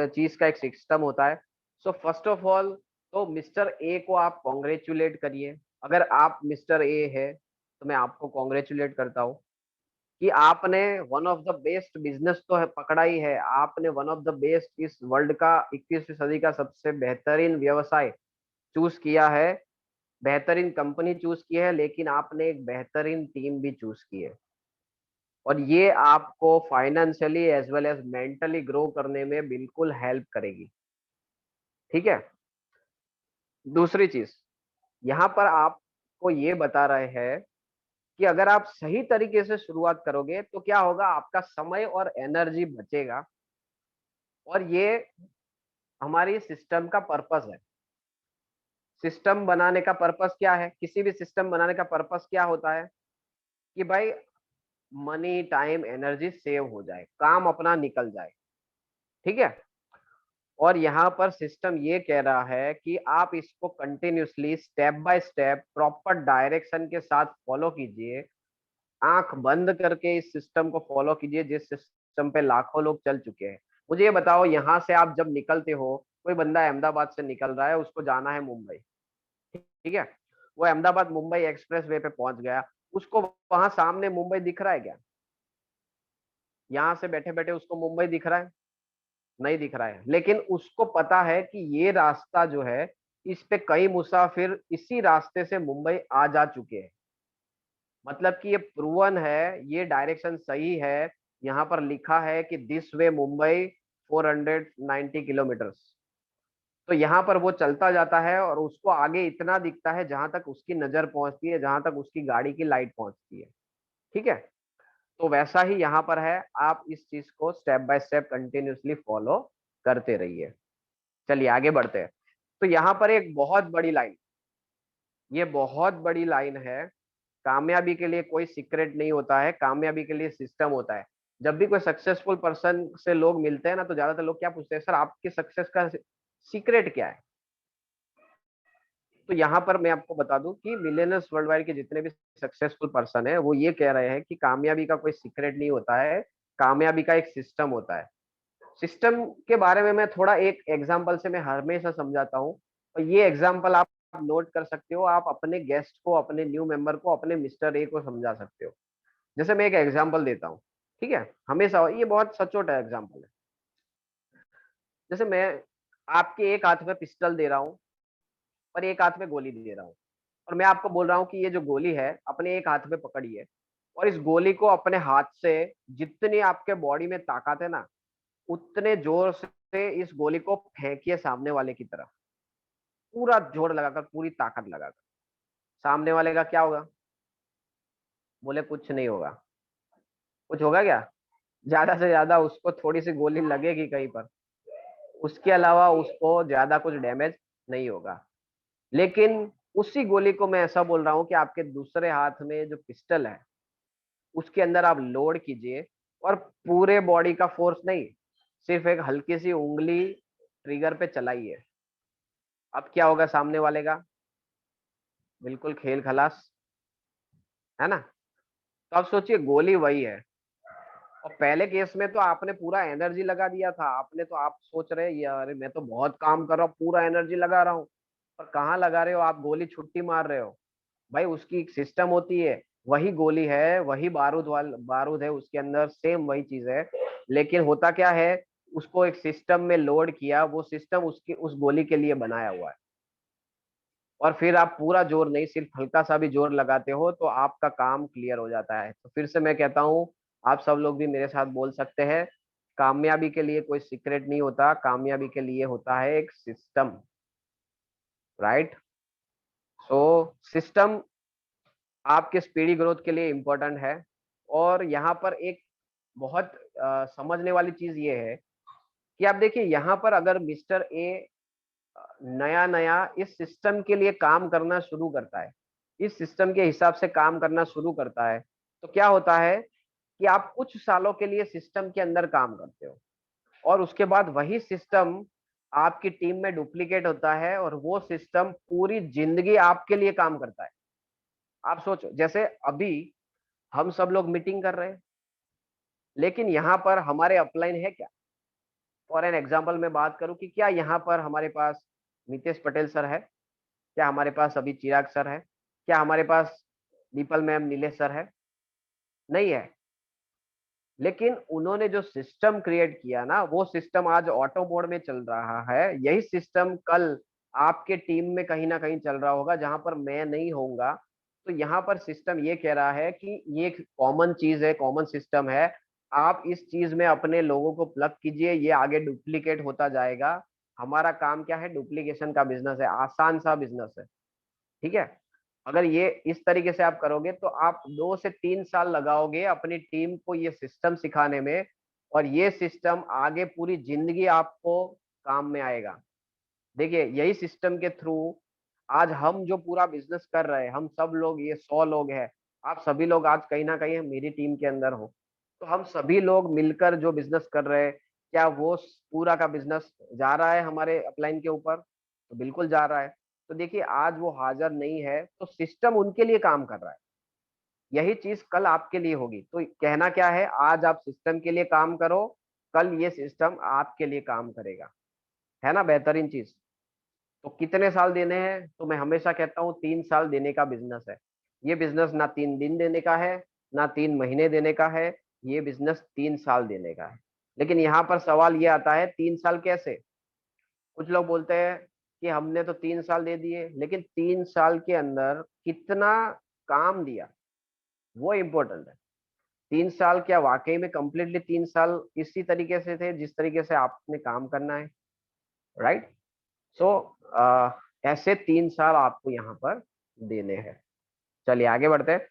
S2: चीज का एक सिस्टम होता है। सो फर्स्ट ऑफ ऑल, तो मिस्टर ए को आप कॉन्ग्रेचुलेट करिए। अगर आप मिस्टर ए है तो मैं आपको कॉन्ग्रेचुलेट करता हूँ कि आपने one of the best business तो है पकड़ा ही है, आपने वन ऑफ द बेस्ट इस वर्ल्ड का 21वीं सदी का सबसे बेहतरीन व्यवसाय चूज किया है, बेहतरीन कंपनी चूज की है, लेकिन आपने एक बेहतरीन टीम भी चूज की है, और ये आपको financially as well as mentally grow करने में बिल्कुल हेल्प करेगी। ठीक है, दूसरी चीज, यहाँ पर आपको ये बता रहे हैं कि अगर आप सही तरीके से शुरुआत करोगे तो क्या होगा, आपका समय और एनर्जी बचेगा, और ये हमारी सिस्टम का पर्पस है। सिस्टम बनाने का पर्पस क्या है? किसी भी सिस्टम बनाने का पर्पस क्या होता है कि भाई मनी, टाइम, एनर्जी सेव हो जाए, काम अपना निकल जाए। ठीक है, और यहाँ पर सिस्टम ये कह रहा है कि आप इसको continuously step by step proper direction के साथ फॉलो कीजिए, आंख बंद करके इस सिस्टम को फॉलो कीजिए जिस सिस्टम पे लाखों लोग चल चुके हैं। मुझे ये बताओ, यहाँ से आप जब निकलते हो, कोई बंदा अहमदाबाद से निकल रहा है, उसको जाना है मुंबई, ठीक है, वो अहमदाबाद मुंबई एक्सप्रेस वे पे पहुंच गया, उसको वहां सामने मुंबई दिख रहा है क्या? यहाँ से बैठे बैठे उसको मुंबई दिख रहा है? नहीं दिख रहा है, लेकिन उसको पता है कि ये रास्ता जो है, इस पे कई मुसाफिर इसी रास्ते से मुंबई आ जा चुके हैं। मतलब कि ये प्रूवन है, ये डायरेक्शन सही है। यहाँ पर लिखा है कि दिस वे मुंबई 490 किलोमीटर्स। तो यहाँ पर वो चलता जाता है और उसको आगे इतना दिखता है जहां तक उसकी नजर पहुंचती है, जहां तक उसकी गाड़ी की लाइट पहुंचती है। ठीक है, तो वैसा ही यहाँ पर है, आप इस चीज को step by step continuously follow करते रहिए। चलिए आगे बढ़ते हैं। तो यहाँ पर एक बहुत बड़ी लाइन, ये बहुत बड़ी लाइन है। कामयाबी के लिए कोई सीक्रेट नहीं होता है, कामयाबी के लिए सिस्टम होता है। जब भी कोई सक्सेसफुल पर्सन से लोग मिलते हैं ना, तो ज्यादातर लोग क्या पूछते हैं, सर आपके सक्सेस का सीक्रेट क्या है? तो यहाँ पर मैं आपको बता दूं कि मिलियनर्स वर्ल्ड वाइड के जितने भी सक्सेसफुल पर्सन है, वो ये कह रहे हैं कि कामयाबी का कोई सीक्रेट नहीं होता है, कामयाबी का एक सिस्टम होता है। सिस्टम के बारे में मैं थोड़ा एक एग्जांपल से मैं हमेशा समझाता हूँ, और ये एग्जांपल आप नोट कर सकते हो, आप अपने गेस्ट को, अपने न्यू मेंबर को, अपने मिस्टर ए को समझा सकते हो। जैसे मैं एक एग्जांपल देता हूँ, ठीक है, हमेशा ये बहुत सचोट है एग्जांपल है। जैसे मैं आपके एक हाथ में पिस्टल दे रहा हूँ और एक हाथ में गोली दे रहा हूँ, और मैं आपको बोल रहा हूँ कि ये जो गोली है अपने एक हाथ में पकड़िए, और इस गोली को अपने हाथ से, जितनी आपके बॉडी में ताकत है ना, उतने जोर से इस गोली को फेंकिए सामने वाले की तरफ, पूरा जोर लगाकर, पूरी ताकत लगाकर। सामने वाले का क्या होगा? बोले कुछ नहीं होगा। कुछ होगा क्या? ज्यादा से ज्यादा उसको थोड़ी सी गोली लगेगी कहीं पर, उसके अलावा उसको ज्यादा कुछ डैमेज नहीं होगा। लेकिन उसी गोली को मैं ऐसा बोल रहा हूँ कि आपके दूसरे हाथ में जो पिस्टल है, उसके अंदर आप लोड कीजिए, और पूरे बॉडी का फोर्स नहीं, सिर्फ एक हल्की सी उंगली ट्रिगर पे चलाई है। अब क्या होगा सामने वाले का? बिल्कुल खेल खलास, है ना? तो अब सोचिए गोली वही है, और पहले केस में तो आपने पूरा एनर्जी लगा दिया था, आपने तो आप सोच रहे यार मैं तो बहुत काम कर रहा हूँ, पूरा एनर्जी लगा रहा हूँ, पर कहाँ लगा रहे हो आप? गोली छुट्टी मार रहे हो। भाई उसकी एक सिस्टम होती है, वही गोली है, वही बारूद है उसके अंदर, सेम वही चीज है, लेकिन होता क्या है, उसको एक सिस्टम में लोड किया, वो सिस्टम उसकी उस गोली के लिए बनाया हुआ है, और फिर आप पूरा जोर नहीं, सिर्फ हल्का सा भी जोर लगाते हो तो आपका काम क्लियर हो जाता है। तो फिर से मैं कहता हूँ, आप सब लोग भी मेरे साथ बोल सकते हैं, कामयाबी के लिए कोई सीक्रेट नहीं होता, कामयाबी के लिए होता है एक सिस्टम, राइट? सो सिस्टम आपके स्पीडी ग्रोथ के लिए इम्पोर्टेंट है। और यहाँ पर एक बहुत समझने वाली चीज ये है कि आप देखिए यहाँ पर अगर मिस्टर ए नया नया इस सिस्टम के लिए काम करना शुरू करता है, इस सिस्टम के हिसाब से काम करना शुरू करता है, तो क्या होता है कि आप कुछ सालों के लिए सिस्टम के अंदर काम करते हो, और उसके बाद वही सिस्टम आपकी टीम में डुप्लीकेट होता है, और वो सिस्टम पूरी जिंदगी आपके लिए काम करता है। आप सोचो, जैसे अभी हम सब लोग मीटिंग कर रहे हैं, लेकिन यहाँ पर हमारे अपलाइन है क्या? फॉर एन एग्जाम्पल मैं बात करूं कि क्या यहाँ पर हमारे पास मितेश पटेल सर है? क्या हमारे पास अभी चिराग सर है? क्या हमारे पास दीपल मैम, नीलेश सर है? नहीं है। लेकिन उन्होंने जो सिस्टम क्रिएट किया ना, वो सिस्टम आज ऑटो मोड में चल रहा है, यही सिस्टम कल आपके टीम में कहीं ना कहीं चल रहा होगा जहां पर मैं नहीं होऊंगा। तो यहाँ पर सिस्टम ये कह रहा है कि ये एक कॉमन चीज है, कॉमन सिस्टम है, आप इस चीज में अपने लोगों को प्लग कीजिए, ये आगे डुप्लीकेट होता जाएगा। हमारा काम क्या है? डुप्लीकेशन का बिजनेस है, आसान सा बिजनेस है, ठीक है? अगर ये इस तरीके से आप करोगे तो आप 2 से 3 साल लगाओगे अपनी टीम को ये सिस्टम सिखाने में, और ये सिस्टम आगे पूरी जिंदगी आपको काम में आएगा। देखिए यही सिस्टम के थ्रू आज हम जो पूरा बिजनेस कर रहे हैं, हम सब लोग, ये 100 लोग हैं, आप सभी लोग आज कहीं ना कहीं मेरी टीम के अंदर हो, तो हम सभी लोग मिलकर जो बिजनेस कर रहे हैं, क्या वो पूरा का बिजनेस जा रहा है हमारे अपलाइन के ऊपर? तो बिल्कुल जा रहा है। तो देखिए आज वो हाजिर नहीं है तो सिस्टम उनके लिए काम कर रहा है, यही चीज कल आपके लिए होगी। तो कहना क्या है, आज आप सिस्टम के लिए काम करो, कल ये सिस्टम आपके लिए काम करेगा, है ना? बेहतरीन चीज। तो कितने साल देने हैं? तो मैं हमेशा कहता हूँ 3 साल देने का बिजनेस है। ये बिजनेस ना 3 दिन देने का है, ना 3 महीने देने का है, ये बिजनेस 3 साल देने का है। लेकिन यहाँ पर सवाल ये आता है, 3 साल कैसे? कुछ लोग बोलते हैं कि हमने तो 3 साल दे दिए, लेकिन 3 साल के अंदर कितना काम दिया, वो इम्पोर्टेंट है। 3 साल क्या वाकई में कंप्लीटली 3 साल इसी तरीके से थे जिस तरीके से आपने काम करना है, राइट? सो ऐसे 3 साल आपको यहाँ पर देने हैं। चलिए आगे बढ़ते हैं।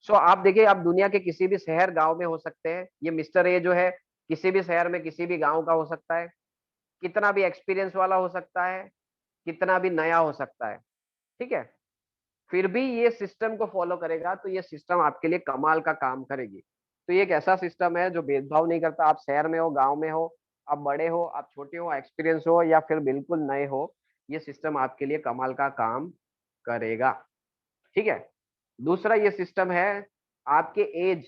S2: सो आप देखिए, आप दुनिया के किसी भी शहर गांव में हो सकते हैं, ये मिस्टर ए जो है किसी भी शहर में किसी भी गांव का हो सकता है, कितना भी एक्सपीरियंस वाला हो सकता है, कितना भी नया हो सकता है, ठीक है? फिर भी ये सिस्टम को फॉलो करेगा तो ये सिस्टम आपके लिए कमाल का काम करेगी। तो ये एक ऐसा सिस्टम है जो भेदभाव नहीं करता, आप शहर में हो, गांव में हो, आप बड़े हो, आप छोटे हो, एक्सपीरियंस हो या फिर बिल्कुल नए हो, ये सिस्टम आपके लिए कमाल का काम करेगा, ठीक है? दूसरा ये सिस्टम है आपके एज,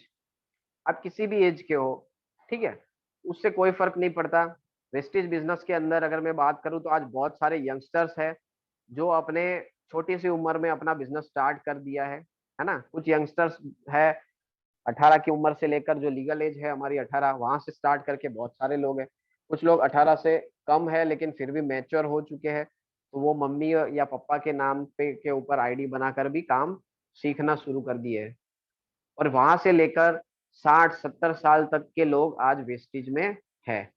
S2: आप किसी भी एज के हो, ठीक है, उससे कोई फर्क नहीं पड़ता। वेस्टेज बिजनेस के अंदर अगर मैं बात करूं तो आज बहुत सारे यंगस्टर्स हैं जो अपने छोटी सी उम्र में अपना बिजनेस स्टार्ट कर दिया है ना? कुछ यंगस्टर्स है 18 की उम्र से लेकर, जो लीगल एज है हमारी 18, वहां से स्टार्ट करके बहुत सारे लोग हैं। कुछ लोग 18 से कम है लेकिन फिर भी मैच्योर हो चुके हैं, तो वो मम्मी या पापा के नाम पे के ऊपर आईडी बनाकर भी काम सीखना शुरू कर दिए हैं। और वहां से लेकर 60-70 साल तक के लोग आज वेस्टेज में है।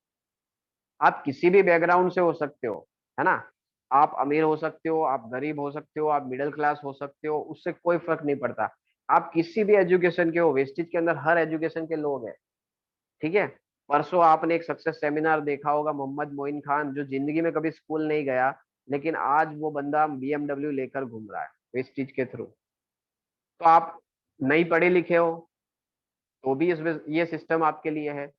S2: आप किसी भी बैकग्राउंड से हो सकते हो, है ना? आप अमीर हो सकते हो, आप गरीब हो सकते हो, आप मिडिल क्लास हो सकते हो, उससे कोई फर्क नहीं पड़ता। आप किसी भी एजुकेशन के हो, वेस्टेज के अंदर हर एजुकेशन के लोग हैं, ठीक है? परसों आपने एक सक्सेस सेमिनार देखा होगा, मोहम्मद मोइन खान, जो जिंदगी में कभी स्कूल नहीं गया, लेकिन आज वो बंदा BMW लेकर घूम रहा है वेस्टेज के थ्रू। तो आप नहीं पढ़े लिखे हो तो भी ये सिस्टम आपके लिए है।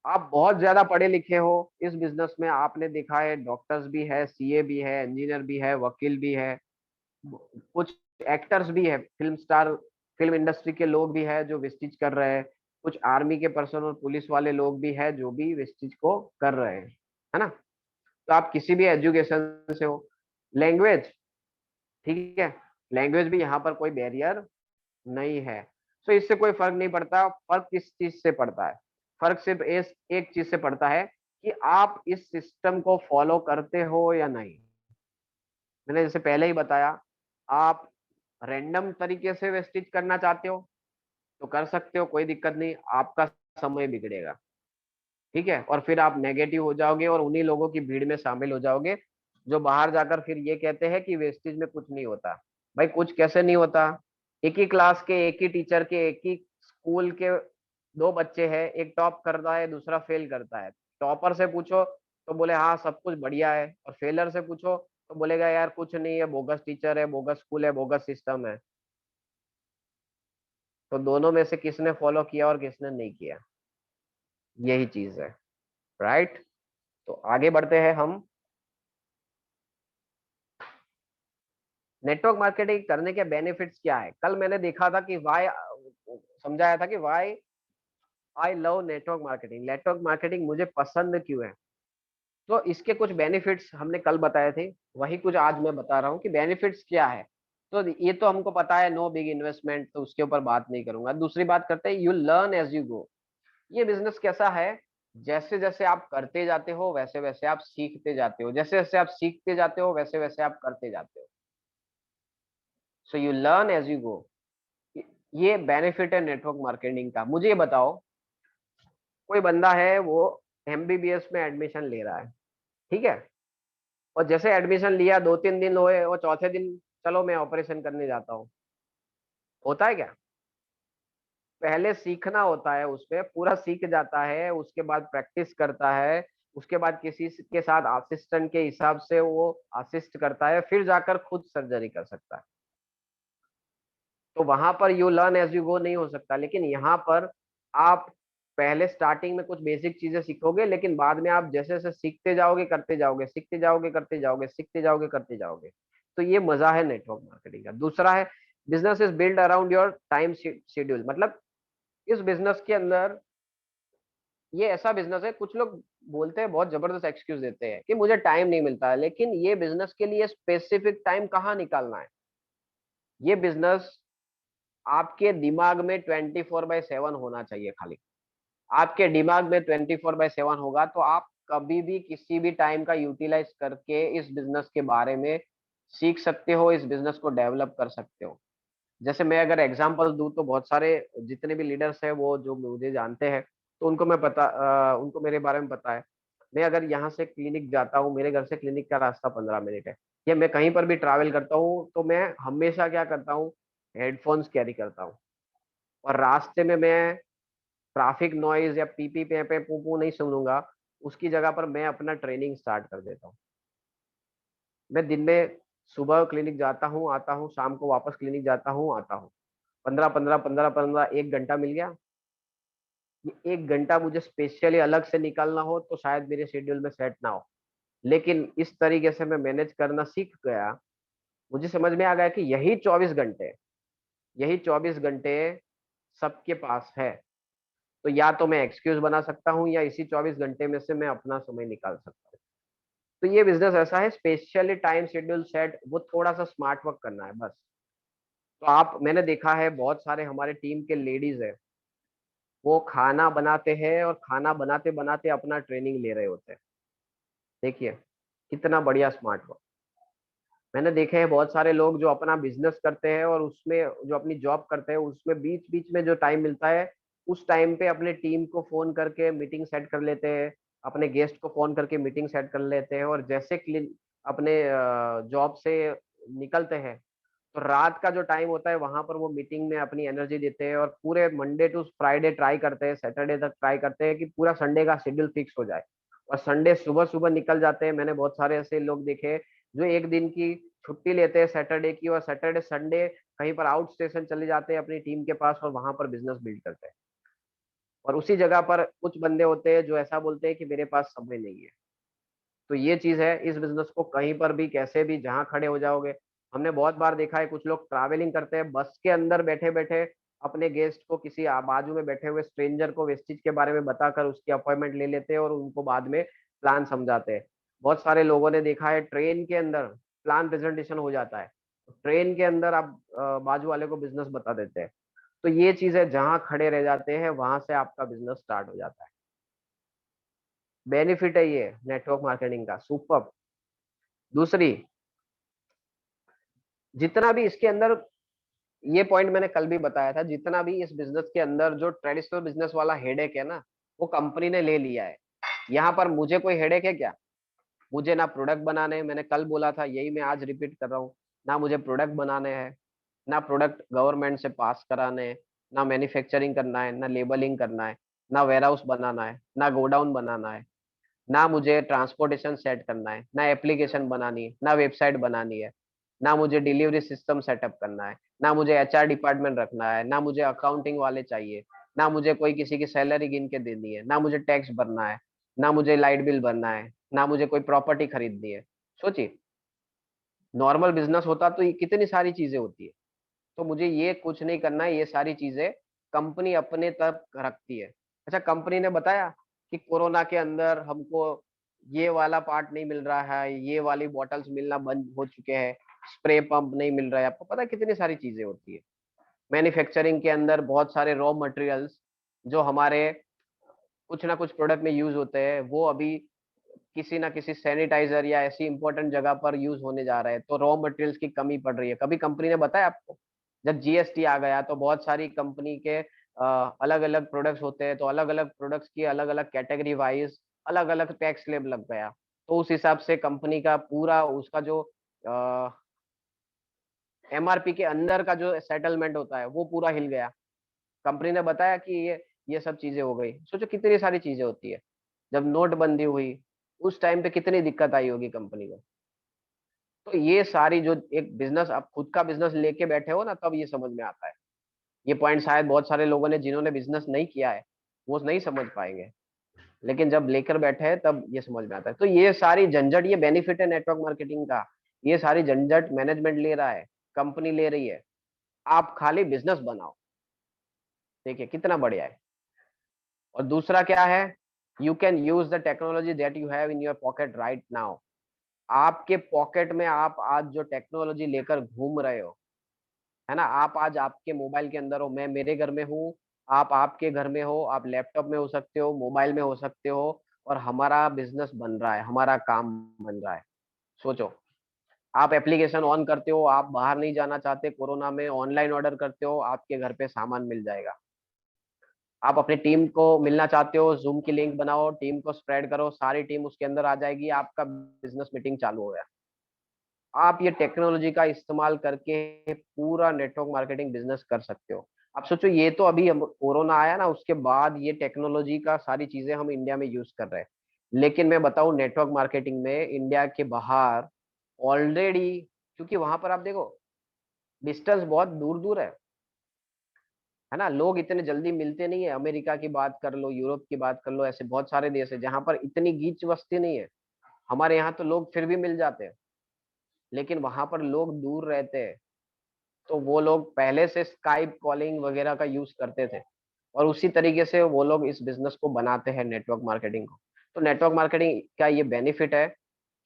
S2: आप बहुत ज्यादा पढ़े लिखे हो, इस बिजनेस में आपने देखा है डॉक्टर्स भी है, सीए भी है, इंजीनियर भी है, वकील भी है, कुछ एक्टर्स भी है, फिल्म स्टार, फिल्म इंडस्ट्री के लोग भी है जो वेस्टिज कर रहे हैं, कुछ आर्मी के पर्सन और पुलिस वाले लोग भी है जो भी वेस्टिज को कर रहे हैं, है ना। तो आप किसी भी एजुकेशन से हो। लैंग्वेज, ठीक है, लैंग्वेज भी यहाँ पर कोई बैरियर नहीं है। सो इससे कोई फर्क नहीं पड़ता। फर्क किस चीज से पड़ता है? फर्क सिर्फ एक चीज से पड़ता है कि आप इस सिस्टम को फॉलो करते हो या नहीं। मैंने जैसे पहले ही बताया, आप रैंडम तरीके से वेस्टिज करना चाहते हो तो कर सकते हो, कोई दिक्कत नहीं, आपका समय बिगड़ेगा, ठीक है, और फिर आप नेगेटिव हो जाओगे और उन्हीं लोगों की भीड़ में शामिल हो जाओगे जो बाहर जाकर फिर ये कहते हैं कि वेस्टेज में कुछ नहीं होता। भाई कुछ कैसे नहीं होता? एक ही क्लास के, एक ही टीचर के, एक ही स्कूल के दो बच्चे हैं, एक टॉप करता है, दूसरा फेल करता है। टॉपर से पूछो तो बोले हाँ सब कुछ बढ़िया है, और फेलर से पूछो तो बोलेगा यार कुछ नहीं है, बोगस टीचर है, बोगस स्कूल है, बोगस सिस्टम है। तो दोनों में से किसने फॉलो किया और किसने नहीं किया, यही चीज है, राइट। तो आगे बढ़ते हैं हम। नेटवर्क मार्केटिंग करने के बेनिफिट्स क्या है? कल मैंने देखा था कि वाई, समझाया था कि why I love network marketing, network marketing मुझे पसंद क्यों है। तो इसके कुछ बेनिफिट्स हमने कल बताए थे, वही कुछ आज मैं बता रहा हूँ कि बेनिफिट्स क्या है। तो ये तो हमको पता है, नो बिग इन्वेस्टमेंट, तो उसके ऊपर बात नहीं करूंगा। दूसरी बात करते हैं, you learn as you go. ये बिजनेस कैसा है? जैसे जैसे आप करते जाते हो वैसे वैसे आप सीखते जाते हो, जैसे जैसे आप सीखते जाते हो वैसे वैसे आप करते जाते हो। So you learn as you go. ये बेनिफिट है नेटवर्क मार्केटिंग का। मुझे ये बताओ, कोई बंदा है वो एमबीबीएस में एडमिशन ले रहा है, ठीक है, और जैसे एडमिशन लिया 2-3 दिन हुए और चौथे दिन चलो मैं ऑपरेशन करने जाता हूँ, होता है क्या? पहले सीखना होता है, उसमें पूरा सीख जाता है, उसके बाद प्रैक्टिस करता है, उसके बाद किसी के साथ असिस्टेंट के हिसाब से वो असिस्ट करता है, फिर जाकर खुद सर्जरी कर सकता है। तो वहां पर you learn as you go नहीं हो सकता, लेकिन यहाँ पर आप पहले स्टार्टिंग में कुछ बेसिक चीजें सीखोगे, लेकिन बाद में आप जैसे जैसे सीखते जाओगे करते जाओगे, सीखते जाओगे करते जाओगे, सीखते जाओगे करते जाओगे। तो ये मजा है नेटवर्क मार्केटिंग का। दूसरा है, business is build around your time schedule. मतलब इस बिजनेस के अंदर, ये ऐसा बिजनेस है, कुछ लोग बोलते हैं, बहुत जबरदस्त एक्सक्यूज देते हैं कि मुझे टाइम नहीं मिलता है, लेकिन ये बिजनेस के लिए स्पेसिफिक टाइम कहाँ निकालना है? ये बिजनेस आपके दिमाग में 24/7 होना चाहिए खाली। आपके दिमाग में 24/7 होगा तो आप कभी भी किसी भी टाइम का यूटिलाइज करके इस बिजनेस के बारे में सीख सकते हो, इस बिजनेस को डेवलप कर सकते हो। जैसे मैं अगर एग्जांपल दूं तो बहुत सारे जितने भी लीडर्स हैं वो जो मुझे जानते हैं, तो उनको मेरे बारे में पता है। मैं अगर यहाँ से क्लिनिक जाता हूँ, मेरे घर से क्लिनिक का रास्ता 15 मिनट है, या मैं कहीं पर भी ट्रैवल करता हूँ तो मैं हमेशा क्या करता हूँ, हेडफोन्स कैरी करता हूँ। और रास्ते में मैं ट्रैफिक नॉइज या पी पी पे पू पू नहीं सुनूंगा, उसकी जगह पर मैं अपना ट्रेनिंग स्टार्ट कर देता हूँ। मैं दिन में सुबह क्लिनिक जाता हूँ, आता हूँ, शाम को वापस क्लिनिक जाता हूँ, आता हूँ। 15-15 1 घंटा मिल गया। ये 1 घंटा मुझे स्पेशली अलग से निकालना हो तो शायद मेरे शेड्यूल में सेट ना हो, लेकिन इस तरीके से मैं मैनेज करना सीख गया। मुझे समझ में आ गया कि यही 24 घंटे सबके पास है। तो या तो मैं एक्सक्यूज बना सकता हूँ या इसी 24 घंटे में से मैं अपना समय निकाल सकता हूँ। तो ये बिजनेस ऐसा है, स्पेशली टाइम शेड्यूल सेट, वो थोड़ा सा स्मार्ट वर्क करना है बस। तो आप, मैंने देखा है बहुत सारे हमारे टीम के लेडीज है, वो खाना बनाते हैं और खाना बनाते बनाते अपना ट्रेनिंग ले रहे होते हैं। देखिए कितना बढ़िया स्मार्ट वर्क। मैंने देखे हैं बहुत सारे लोग जो अपना बिजनेस करते हैं और उसमें जो अपनी जॉब करते हैं, उसमें बीच बीच में जो टाइम मिलता है, उस टाइम पे अपने टीम को फोन करके मीटिंग सेट कर लेते हैं, अपने गेस्ट को फोन करके मीटिंग सेट कर लेते हैं, और जैसे अपने जॉब से निकलते हैं तो रात का जो टाइम होता है वहां पर वो मीटिंग में अपनी एनर्जी देते हैं, और पूरे मंडे टू फ्राइडे ट्राई करते हैं, सैटरडे तक ट्राई करते हैं कि पूरा संडे का शेड्यूल फिक्स हो जाए, और संडे सुबह सुबह निकल जाते हैं। मैंने बहुत सारे ऐसे लोग देखे जो एक दिन की छुट्टी लेते हैं सैटरडे की, और सैटरडे संडे कहीं पर आउट स्टेशन चले जाते हैं अपनी टीम के पास और वहां पर बिजनेस बिल्ड करते हैं। और उसी जगह पर कुछ बंदे होते हैं जो ऐसा बोलते हैं कि मेरे पास समय नहीं है। तो ये चीज है, इस बिजनेस को कहीं पर भी कैसे भी जहां खड़े हो जाओगे। हमने बहुत बार देखा है, कुछ लोग ट्रैवलिंग करते हैं बस के अंदर बैठे बैठे, अपने गेस्ट को, किसी बाजू में बैठे हुए स्ट्रेंजर को वेस्टिज के बारे में बताकर उसकी अपॉइंटमेंट ले लेते हैं और उनको बाद में प्लान समझाते हैं। बहुत सारे लोगों ने देखा है ट्रेन के अंदर प्लान प्रेजेंटेशन हो जाता है, ट्रेन के अंदर आप बाजू वाले को बिजनेस बता देते हैं। तो ये चीजें जहां खड़े रह जाते हैं वहां से आपका बिजनेस स्टार्ट हो जाता है। बेनिफिट है ये नेटवर्क मार्केटिंग का, सुपर। दूसरी, जितना भी इसके अंदर, ये पॉइंट मैंने कल भी बताया था, जितना भी इस बिजनेस के अंदर जो ट्रेडिशनल बिजनेस वाला हेडेक है ना, वो कंपनी ने ले लिया है। यहाँ पर मुझे कोई हेडेक है क्या? मुझे ना प्रोडक्ट बनाने हैं, मैंने कल बोला था, यही मैं आज रिपीट कर रहा हूँ। ना मुझे प्रोडक्ट बनाने हैं, ना प्रोडक्ट गवर्नमेंट से पास कराने हैं, ना मैन्युफैक्चरिंग करना है, ना लेबलिंग करना है, ना वेयर हाउस बनाना है, ना गोडाउन बनाना है, ना मुझे ट्रांसपोर्टेशन सेट करना है, ना एप्लीकेशन बनानी है, ना वेबसाइट बनानी है, ना मुझे डिलीवरी सिस्टम सेटअप करना है, ना मुझे एचआर डिपार्टमेंट रखना है, ना मुझे अकाउंटिंग वाले चाहिए, ना मुझे कोई किसी की सैलरी गिन के देनी है, ना मुझे टैक्स भरना है, ना मुझे लाइट बिल भरना है, ना मुझे कोई प्रॉपर्टी खरीदनी है। सोचिए, नॉर्मल बिजनेस होता तो ये कितनी सारी चीजें होती है। तो मुझे ये कुछ नहीं करना है, ये सारी चीजें कंपनी अपने तक रखती है। अच्छा, कंपनी ने बताया कि कोरोना के अंदर हमको ये वाला पार्ट नहीं मिल रहा है, ये वाली बॉटल्स मिलना बंद हो चुके हैं, स्प्रे पंप नहीं मिल रहा है। आपको पता है कितनी सारी चीजें होती है। मैन्युफैक्चरिंग के अंदर बहुत सारे रॉ मटेरियल्स जो हमारे कुछ ना कुछ प्रोडक्ट में यूज होते हैं, वो अभी किसी ना किसी सैनिटाइजर या ऐसी इंपॉर्टेंट जगह पर यूज होने जा रहा है, तो रॉ मटेरियल्स की कमी पड़ रही है। कभी कंपनी ने बताया आपको? जब जीएसटी आ गया तो बहुत सारी कंपनी के अलग अलग प्रोडक्ट्स होते हैं, तो अलग अलग प्रोडक्ट्स की अलग अलग कैटेगरी वाइज अलग अलग टैक्स स्लैब लग गया। तो उस हिसाब से कंपनी का पूरा उसका जो एमआरपी के अंदर का जो सेटलमेंट होता है वो पूरा हिल गया। कंपनी ने बताया कि ये सब चीजें हो गई। सोचो कितनी सारी चीजें होती है। जब नोटबंदी हुई उस टाइम पे कितनी दिक्कत आई होगी कंपनी को। तो ये सारी जो एक बिजनेस, आप खुद का बिजनेस लेके बैठे हो ना, तब ये समझ में आता है। ये पॉइंट शायद बहुत सारे लोगों ने जिन्होंने बिजनेस नहीं किया है वो नहीं समझ पाएंगे, लेकिन जब लेकर बैठे हैं तब ये समझ में आता है। तो ये सारी झंझट, ये बेनिफिट है नेटवर्क मार्केटिंग का। ये सारी झंझट मैनेजमेंट ले रहा है, कंपनी ले रही है। आप खाली बिजनेस बनाओ। देखिए कितना बढ़िया है। और दूसरा क्या है, you can use the technology that you have in your pocket right now. आपके पॉकेट में आप आज जो टेक्नोलॉजी लेकर घूम रहे हो, है ना, आप आज आपके मोबाइल के अंदर हो, मैं मेरे घर में हूँ, आप आपके घर में हो, आप लैपटॉप में हो सकते हो, मोबाइल में हो सकते हो, और हमारा बिजनेस बन रहा है, हमारा काम बन रहा है। सोचो, आप एप्लीकेशन ऑन करते हो, आप बाहर नहीं जाना चाहते, कोरोना में ऑनलाइन ऑर्डर करते हो, आपके घर पे सामान मिल जाएगा। आप अपनी टीम को मिलना चाहते हो, जूम की लिंक बनाओ, टीम को स्प्रेड करो, सारी टीम उसके अंदर आ जाएगी, आपका बिजनेस मीटिंग चालू हो गया। आप ये टेक्नोलॉजी का इस्तेमाल करके पूरा नेटवर्क मार्केटिंग बिजनेस कर सकते हो। आप सोचो, ये तो अभी कोरोना आया ना, उसके बाद ये टेक्नोलॉजी का सारी चीजें हम इंडिया में यूज कर रहे हैं। लेकिन मैं बताऊं, नेटवर्क मार्केटिंग में इंडिया के बाहर ऑलरेडी, क्योंकि वहां पर आप देखो डिस्टेंस बहुत दूर दूर है ना, लोग इतने जल्दी मिलते नहीं है। अमेरिका की बात कर लो, यूरोप की बात कर लो, ऐसे बहुत सारे देश है जहां पर इतनी गीच बस्ती नहीं है। हमारे यहाँ तो लोग फिर भी मिल जाते हैं, लेकिन वहां पर लोग दूर रहते हैं। तो वो लोग पहले से स्काइप कॉलिंग वगैरह का यूज करते थे, और उसी तरीके से वो लोग इस बिजनेस को बनाते हैं, नेटवर्क मार्केटिंग को। तो नेटवर्क मार्केटिंग का ये बेनिफिट है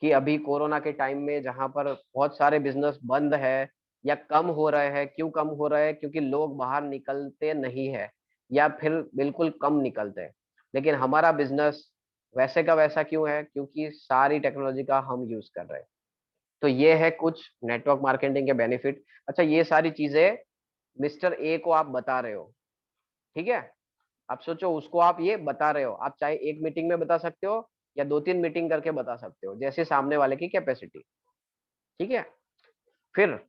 S2: कि अभी कोरोना के टाइम में जहां पर बहुत सारे बिजनेस बंद है या कम हो रहे हैं, क्यों कम हो रहे हैं? क्योंकि लोग बाहर निकलते नहीं है, या फिर बिल्कुल कम निकलते हैं। लेकिन हमारा बिजनेस वैसे का वैसा क्यों है? क्योंकि सारी टेक्नोलॉजी का हम यूज कर रहे हैं। तो ये है कुछ नेटवर्क मार्केटिंग के बेनिफिट। अच्छा, ये सारी चीजें मिस्टर ए को आप बता रहे हो, ठीक है? आप सोचो, उसको आप ये बता रहे हो, आप चाहे एक मीटिंग में बता सकते हो या दो तीन मीटिंग करके बता सकते हो, जैसे सामने वाले की कैपेसिटी। ठीक है? फिर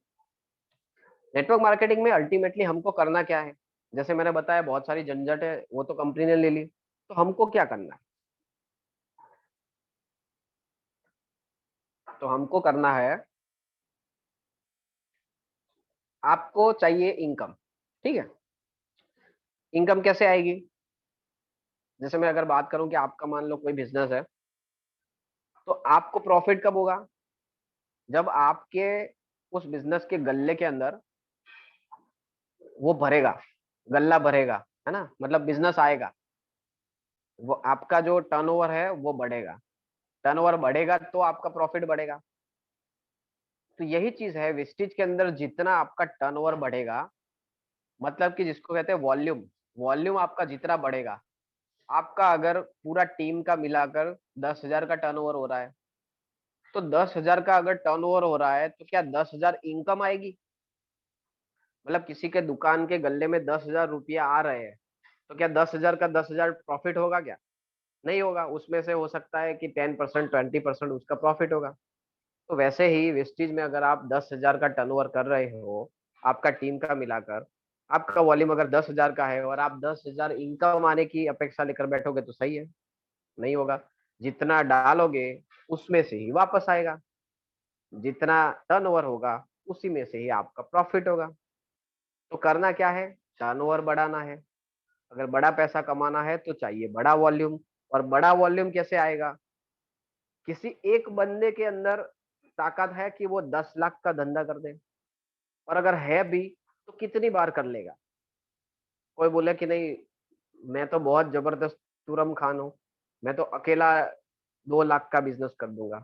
S2: नेटवर्क मार्केटिंग में अल्टीमेटली हमको करना क्या है? जैसे मैंने बताया, बहुत सारी झंझट है, वो तो कंपनी ने ले ली। तो हमको क्या करना है? तो हमको करना है, आपको चाहिए इनकम। ठीक है? इनकम कैसे आएगी? जैसे मैं अगर बात करूं कि आपका मान लो कोई बिजनेस है, तो आपको प्रॉफिट कब होगा? जब आपके उस बिजनेस के गल्ले के अंदर वो भरेगा, गल्ला भरेगा, है ना, मतलब बिजनेस आएगा, वो आपका जो टर्नओवर है वो बढ़ेगा। टर्नओवर बढ़ेगा तो आपका प्रॉफिट बढ़ेगा। तो यही चीज है वेस्टेज के अंदर, जितना आपका टर्नओवर बढ़ेगा, मतलब कि जिसको कहते हैं वॉल्यूम, वॉल्यूम आपका जितना बढ़ेगा, आपका अगर पूरा टीम का मिलाकर 10,000 का टर्नओवर हो रहा है, तो 10,000 का अगर टर्नओवर हो रहा है तो क्या 10,000 इनकम आएगी? मतलब किसी के दुकान के गल्ले में 10,000 रुपया आ रहे हैं, तो क्या 10,000 का 10,000 प्रॉफिट होगा क्या? नहीं होगा। उसमें से हो सकता है कि 10% 20% उसका प्रॉफिट होगा। तो वैसे ही वेस्टेज में अगर आप 10,000 का टर्नओवर कर रहे हो, आपका टीम का मिलाकर, आपका वॉल्यूम अगर 10,000 का है और आप 10,000 इनकम आने की अपेक्षा लेकर बैठोगे तो सही है? नहीं होगा। जितना डालोगे उसमें से ही वापस आएगा, जितना टर्नओवर होगा उसी में से ही आपका प्रॉफिट होगा। तो करना क्या है? टर्नओवर बढ़ाना है। अगर बड़ा पैसा कमाना है तो चाहिए बड़ा वॉल्यूम। और बड़ा वॉल्यूम कैसे आएगा? किसी एक बंदे के अंदर ताकत है कि वो 10 लाख का धंधा कर दे, और अगर है भी तो कितनी बार कर लेगा? कोई बोले कि नहीं, मैं तो बहुत जबरदस्त तुरम खान हूँ, मैं तो अकेला 2 लाख का बिजनेस कर दूंगा।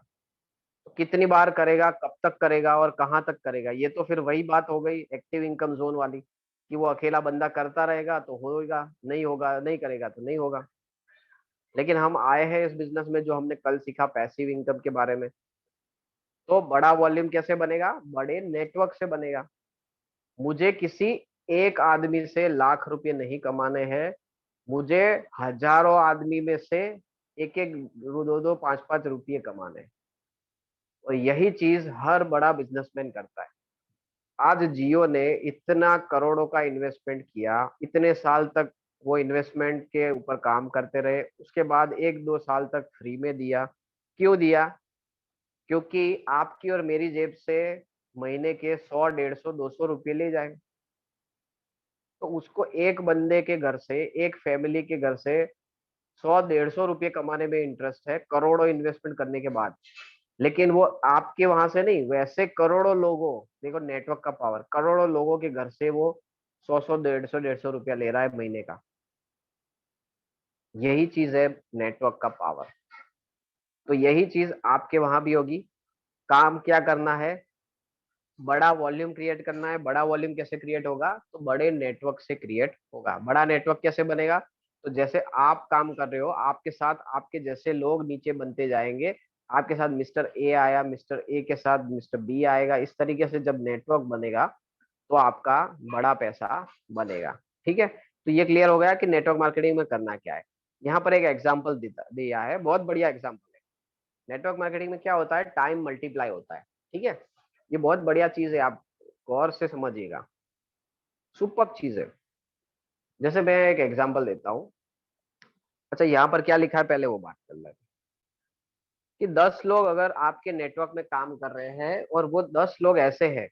S2: तो कितनी बार करेगा, कब तक करेगा और कहाँ तक करेगा? ये तो फिर वही बात हो गई एक्टिव इनकम जोन वाली, कि वो अकेला बंदा करता रहेगा तो होगा, नहीं होगा, नहीं करेगा तो नहीं होगा। लेकिन हम आए हैं इस बिजनेस में, जो हमने कल सीखा पैसिव इनकम के बारे में। तो बड़ा वॉल्यूम कैसे बनेगा? बड़े नेटवर्क से बनेगा। मुझे किसी एक आदमी से लाख रुपए नहीं कमाने हैं, मुझे हजारों आदमी में से एक एक, दो दो, पांच पांच रुपये कमाने हैं। और यही चीज हर बड़ा बिजनेसमैन करता है। आज जियो ने इतना करोड़ों का इन्वेस्टमेंट किया, इतने साल तक वो इन्वेस्टमेंट के ऊपर काम करते रहे, उसके बाद 1-2 साल तक फ्री में दिया। क्यों दिया? क्योंकि आपकी और मेरी जेब से महीने के 100, 150, 200 रुपये ले जाए। तो उसको एक बंदे के घर से, एक फैमिली के घर से 100-150 रुपये कमाने में इंटरेस्ट है, करोड़ों इन्वेस्टमेंट करने के बाद। लेकिन वो आपके वहां से नहीं, वैसे करोड़ों लोगों, देखो नेटवर्क का पावर, करोड़ों लोगों के घर से वो 100-100, 150-150 रुपया ले रहा है महीने का। यही चीज है नेटवर्क का पावर। तो यही चीज आपके वहां भी होगी। काम क्या करना है? बड़ा वॉल्यूम क्रिएट करना है। बड़ा वॉल्यूम कैसे क्रिएट होगा? तो बड़े नेटवर्क से क्रिएट होगा। बड़ा नेटवर्क कैसे बनेगा? तो जैसे आप काम कर रहे हो, आपके साथ आपके जैसे लोग नीचे बनते जाएंगे। आपके साथ मिस्टर ए आया, मिस्टर ए के साथ मिस्टर बी आएगा। इस तरीके से जब नेटवर्क बनेगा तो आपका बड़ा पैसा बनेगा। ठीक है, तो ये क्लियर हो गया कि नेटवर्क मार्केटिंग में करना क्या है। यहाँ पर एक एग्जाम्पल दिया है, बहुत बढ़िया एग्जाम्पल है। नेटवर्क मार्केटिंग में क्या होता है? टाइम मल्टीप्लाई होता है। ठीक है, ये बहुत बढ़िया चीज है, आप गौर से समझिएगा, सुपर चीज है। जैसे मैं एक एग्जांपल देता हूँ। अच्छा, यहाँ पर क्या लिखा है पहले वो बात कर लेते हैं। कि 10 लोग अगर आपके नेटवर्क में काम कर रहे हैं, और वो 10 लोग ऐसे हैं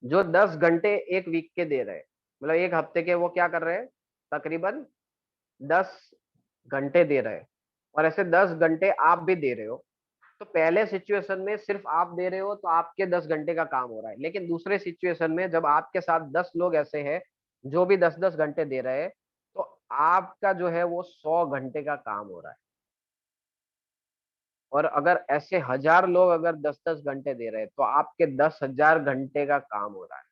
S2: जो 10 घंटे एक वीक के दे रहे हैं, मतलब एक हफ्ते के वो क्या कर रहे हैं, तकरीबन 10 घंटे दे रहे हैं, और ऐसे 10 घंटे आप भी दे रहे हो। तो पहले सिचुएशन में सिर्फ आप दे रहे हो तो आपके 10 घंटे का काम हो रहा है। लेकिन दूसरे सिचुएशन में जब आपके साथ 10 लोग ऐसे हैं जो भी 10-10 घंटे दे रहे हैं, तो आपका जो है वो 100 घंटे का काम हो रहा है। और अगर ऐसे 1000 लोग अगर 10-10 घंटे दे रहे हैं तो आपके 10,000 घंटे का काम हो रहा है।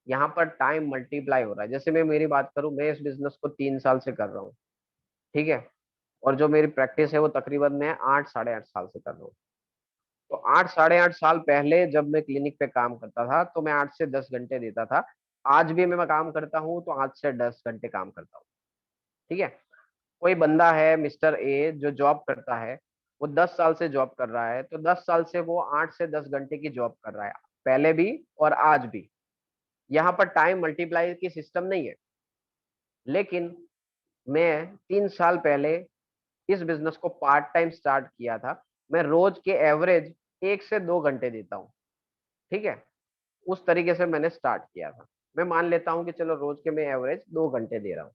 S2: यहाँ पर टाइम मल्टीप्लाई हो रहा है। जैसे मैं मेरी बात करूं, मैं इस बिजनेस को 3 साल से कर रहा हूँ। ठीक है, और जो मेरी प्रैक्टिस है वो तकरीबन मैं 8-8.5 साल से कर रहा हूँ। तो 8-8.5 साल पहले जब मैं क्लिनिक पे काम करता था तो मैं 8 से 10 घंटे देता था। आज भी मैं काम करता हूँ तो 8 से 10 घंटे काम करता हूँ। ठीक है, कोई बंदा है मिस्टर ए जो जॉब करता है, वो 10 साल से जॉब कर रहा है, तो 10 साल से वो 8 से 10 घंटे की जॉब कर रहा है, पहले भी और आज भी। यहाँ पर टाइम मल्टीप्लाई की सिस्टम नहीं है। लेकिन मैं 3 साल पहले इस बिजनेस को पार्ट टाइम स्टार्ट किया था। मैं रोज के एवरेज 1 से 2 घंटे देता हूँ। ठीक है, उस तरीके से मैंने स्टार्ट किया था। मैं मान लेता हूँ कि चलो रोज के मैं एवरेज 2 घंटे दे रहा हूँ।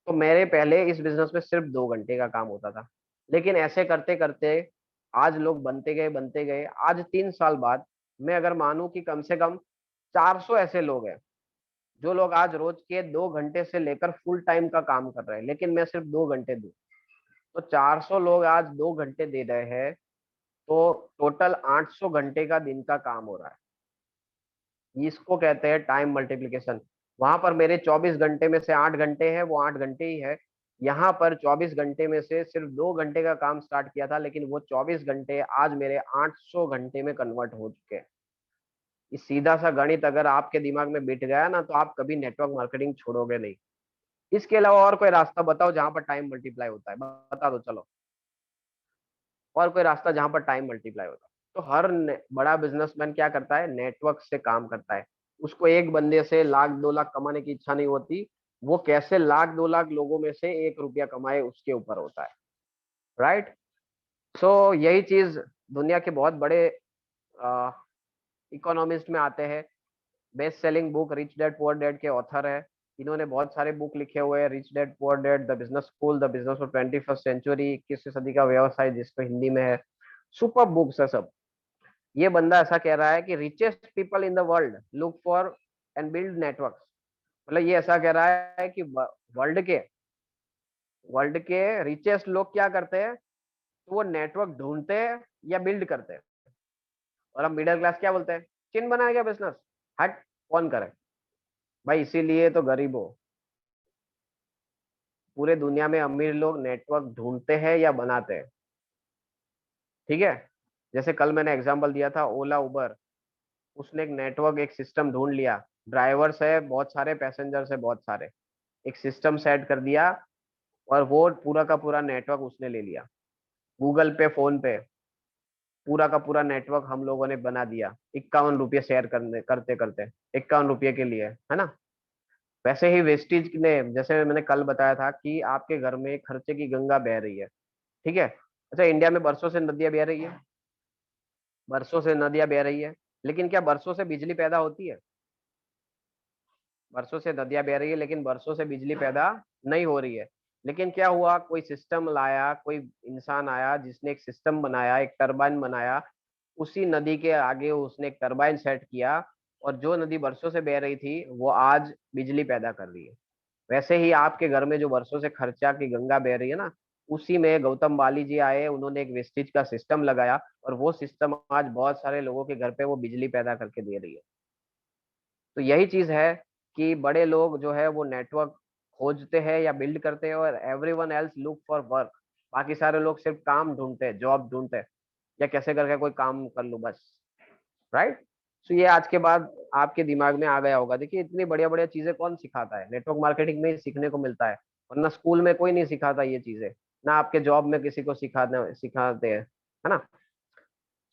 S2: तो मेरे पहले इस बिजनेस में सिर्फ 2 घंटे का काम होता था, लेकिन ऐसे करते करते आज लोग बनते गए। आज 3 साल बाद मैं अगर मानूं कि कम से कम 400 ऐसे लोग हैं जो लोग आज रोज के 2 घंटे से लेकर फुल टाइम का काम कर रहे हैं, लेकिन मैं सिर्फ 2 घंटे दूं। तो 400 लोग आज 2 घंटे दे रहे हैं, तो टोटल 800 घंटे का दिन का काम हो रहा है। इसको कहते हैं टाइम मल्टीप्लिकेशन। वहां पर मेरे 24 घंटे में से 8 घंटे है, वो 8 घंटे ही है। यहाँ पर 24 घंटे में से सिर्फ 2 घंटे का काम स्टार्ट किया था, लेकिन वो 24 घंटे आज मेरे 800 घंटे में कन्वर्ट हो चुके हैं। ये सीधा सा गणित अगर आपके दिमाग में बिठ गया ना, तो आप कभी नेटवर्क मार्केटिंग छोड़ोगे नहीं। इसके अलावा और कोई रास्ता बताओ जहां पर टाइम मल्टीप्लाई होता है, बता दो चलो। और कोई रास्ता जहां पर टाइम मल्टीप्लाई होता है। तो हर बड़ा बिजनेसमैन क्या करता है, नेटवर्क से काम करता है। उसको एक बंदे से लाख 2 लाख कमाने की इच्छा नहीं होती, वो कैसे लाख 2 लाख लोगों में से 1 रुपया कमाए उसके ऊपर होता है। राइट। सो यही चीज दुनिया के बहुत बड़े इकोनॉमिस्ट में आते हैं। Best selling book Rich Dad Poor Dad के ऑथर है। इन्होंने बहुत सारे बुक लिखे हुए हैं, Rich Dad Poor Dad, The Business School, The Business of 21st century, 21वीं सदी का व्यवसाय, जिसको हिंदी में है। सुपर बुक्स है सब। ये बंदा ऐसा कह रहा है कि richest people in the world look for and build network. मतलब ये ऐसा कह रहा है कि वर्ल्ड के रिचेस्ट लोग क्या करते हैं, तो वो नेटवर्क ढूंढते हैं या बिल्ड करते हैं। और हम मिडिल क्लास क्या बोलते हैं, चिन्ह बनाएगा बिजनेस, हट कौन करे भाई। इसीलिए तो गरीब हो। पूरे दुनिया में अमीर लोग नेटवर्क ढूंढते हैं या बनाते हैं। ठीक है। जैसे कल मैंने एग्जांपल दिया था ओला उबर, उसने एक नेटवर्क एक सिस्टम ढूंढ लिया। ड्राइवर्स है बहुत सारे, पैसेंजर्स है बहुत सारे, एक सिस्टम सेट कर दिया और वो पूरा का पूरा नेटवर्क उसने ले लिया। गूगल पे, फोन पे, पूरा का पूरा नेटवर्क हम लोगों ने बना दिया 51 रुपये शेयर करने करते करते, 51 रुपये के लिए, है ना। वैसे ही वेस्टिज ने, जैसे मैंने कल बताया था कि आपके घर में खर्चे की गंगा बह रही है। ठीक है। अच्छा, इंडिया में बरसों से नदियां बह रही है, बरसों से नदियां बह रही है, लेकिन क्या बरसों से बिजली पैदा होती है? बरसों से नदियां बह रही है, लेकिन बरसों से बिजली पैदा नहीं हो रही है। लेकिन क्या हुआ, कोई सिस्टम लाया, कोई इंसान आया जिसने एक सिस्टम बनाया, एक टरबाइन बनाया। उसी नदी के आगे उसने एक टरबाइन सेट किया, और जो नदी बरसों से बह रही थी वो आज बिजली पैदा कर रही है। वैसे ही आपके घर में जो वर्षों से खर्चा की गंगा बह रही है ना, उसी में गौतम बाली जी आए, उन्होंने एक वेस्टेज का सिस्टम लगाया, और वो सिस्टम आज बहुत सारे लोगों के घर पे वो बिजली पैदा करके दे रही है। तो यही चीज है कि बड़े लोग जो है वो नेटवर्क खोजते हैं या बिल्ड करते हैं, और everyone else look for work. बाकी सारे लोग सिर्फ काम ढूंढते हैं, जॉब ढूंढते हैं, या कैसे करके कोई काम कर लूं बस। राइट। सो ये आज के बाद आपके दिमाग में आ गया होगा। देखिए, इतनी बढ़िया बढ़िया चीजें कौन सिखाता है, नेटवर्क मार्केटिंग में ही सीखने को मिलता है, वरना स्कूल में कोई नहीं सिखाता ये चीजें, ना आपके जॉब में किसी को सिखाते हैं, है ना।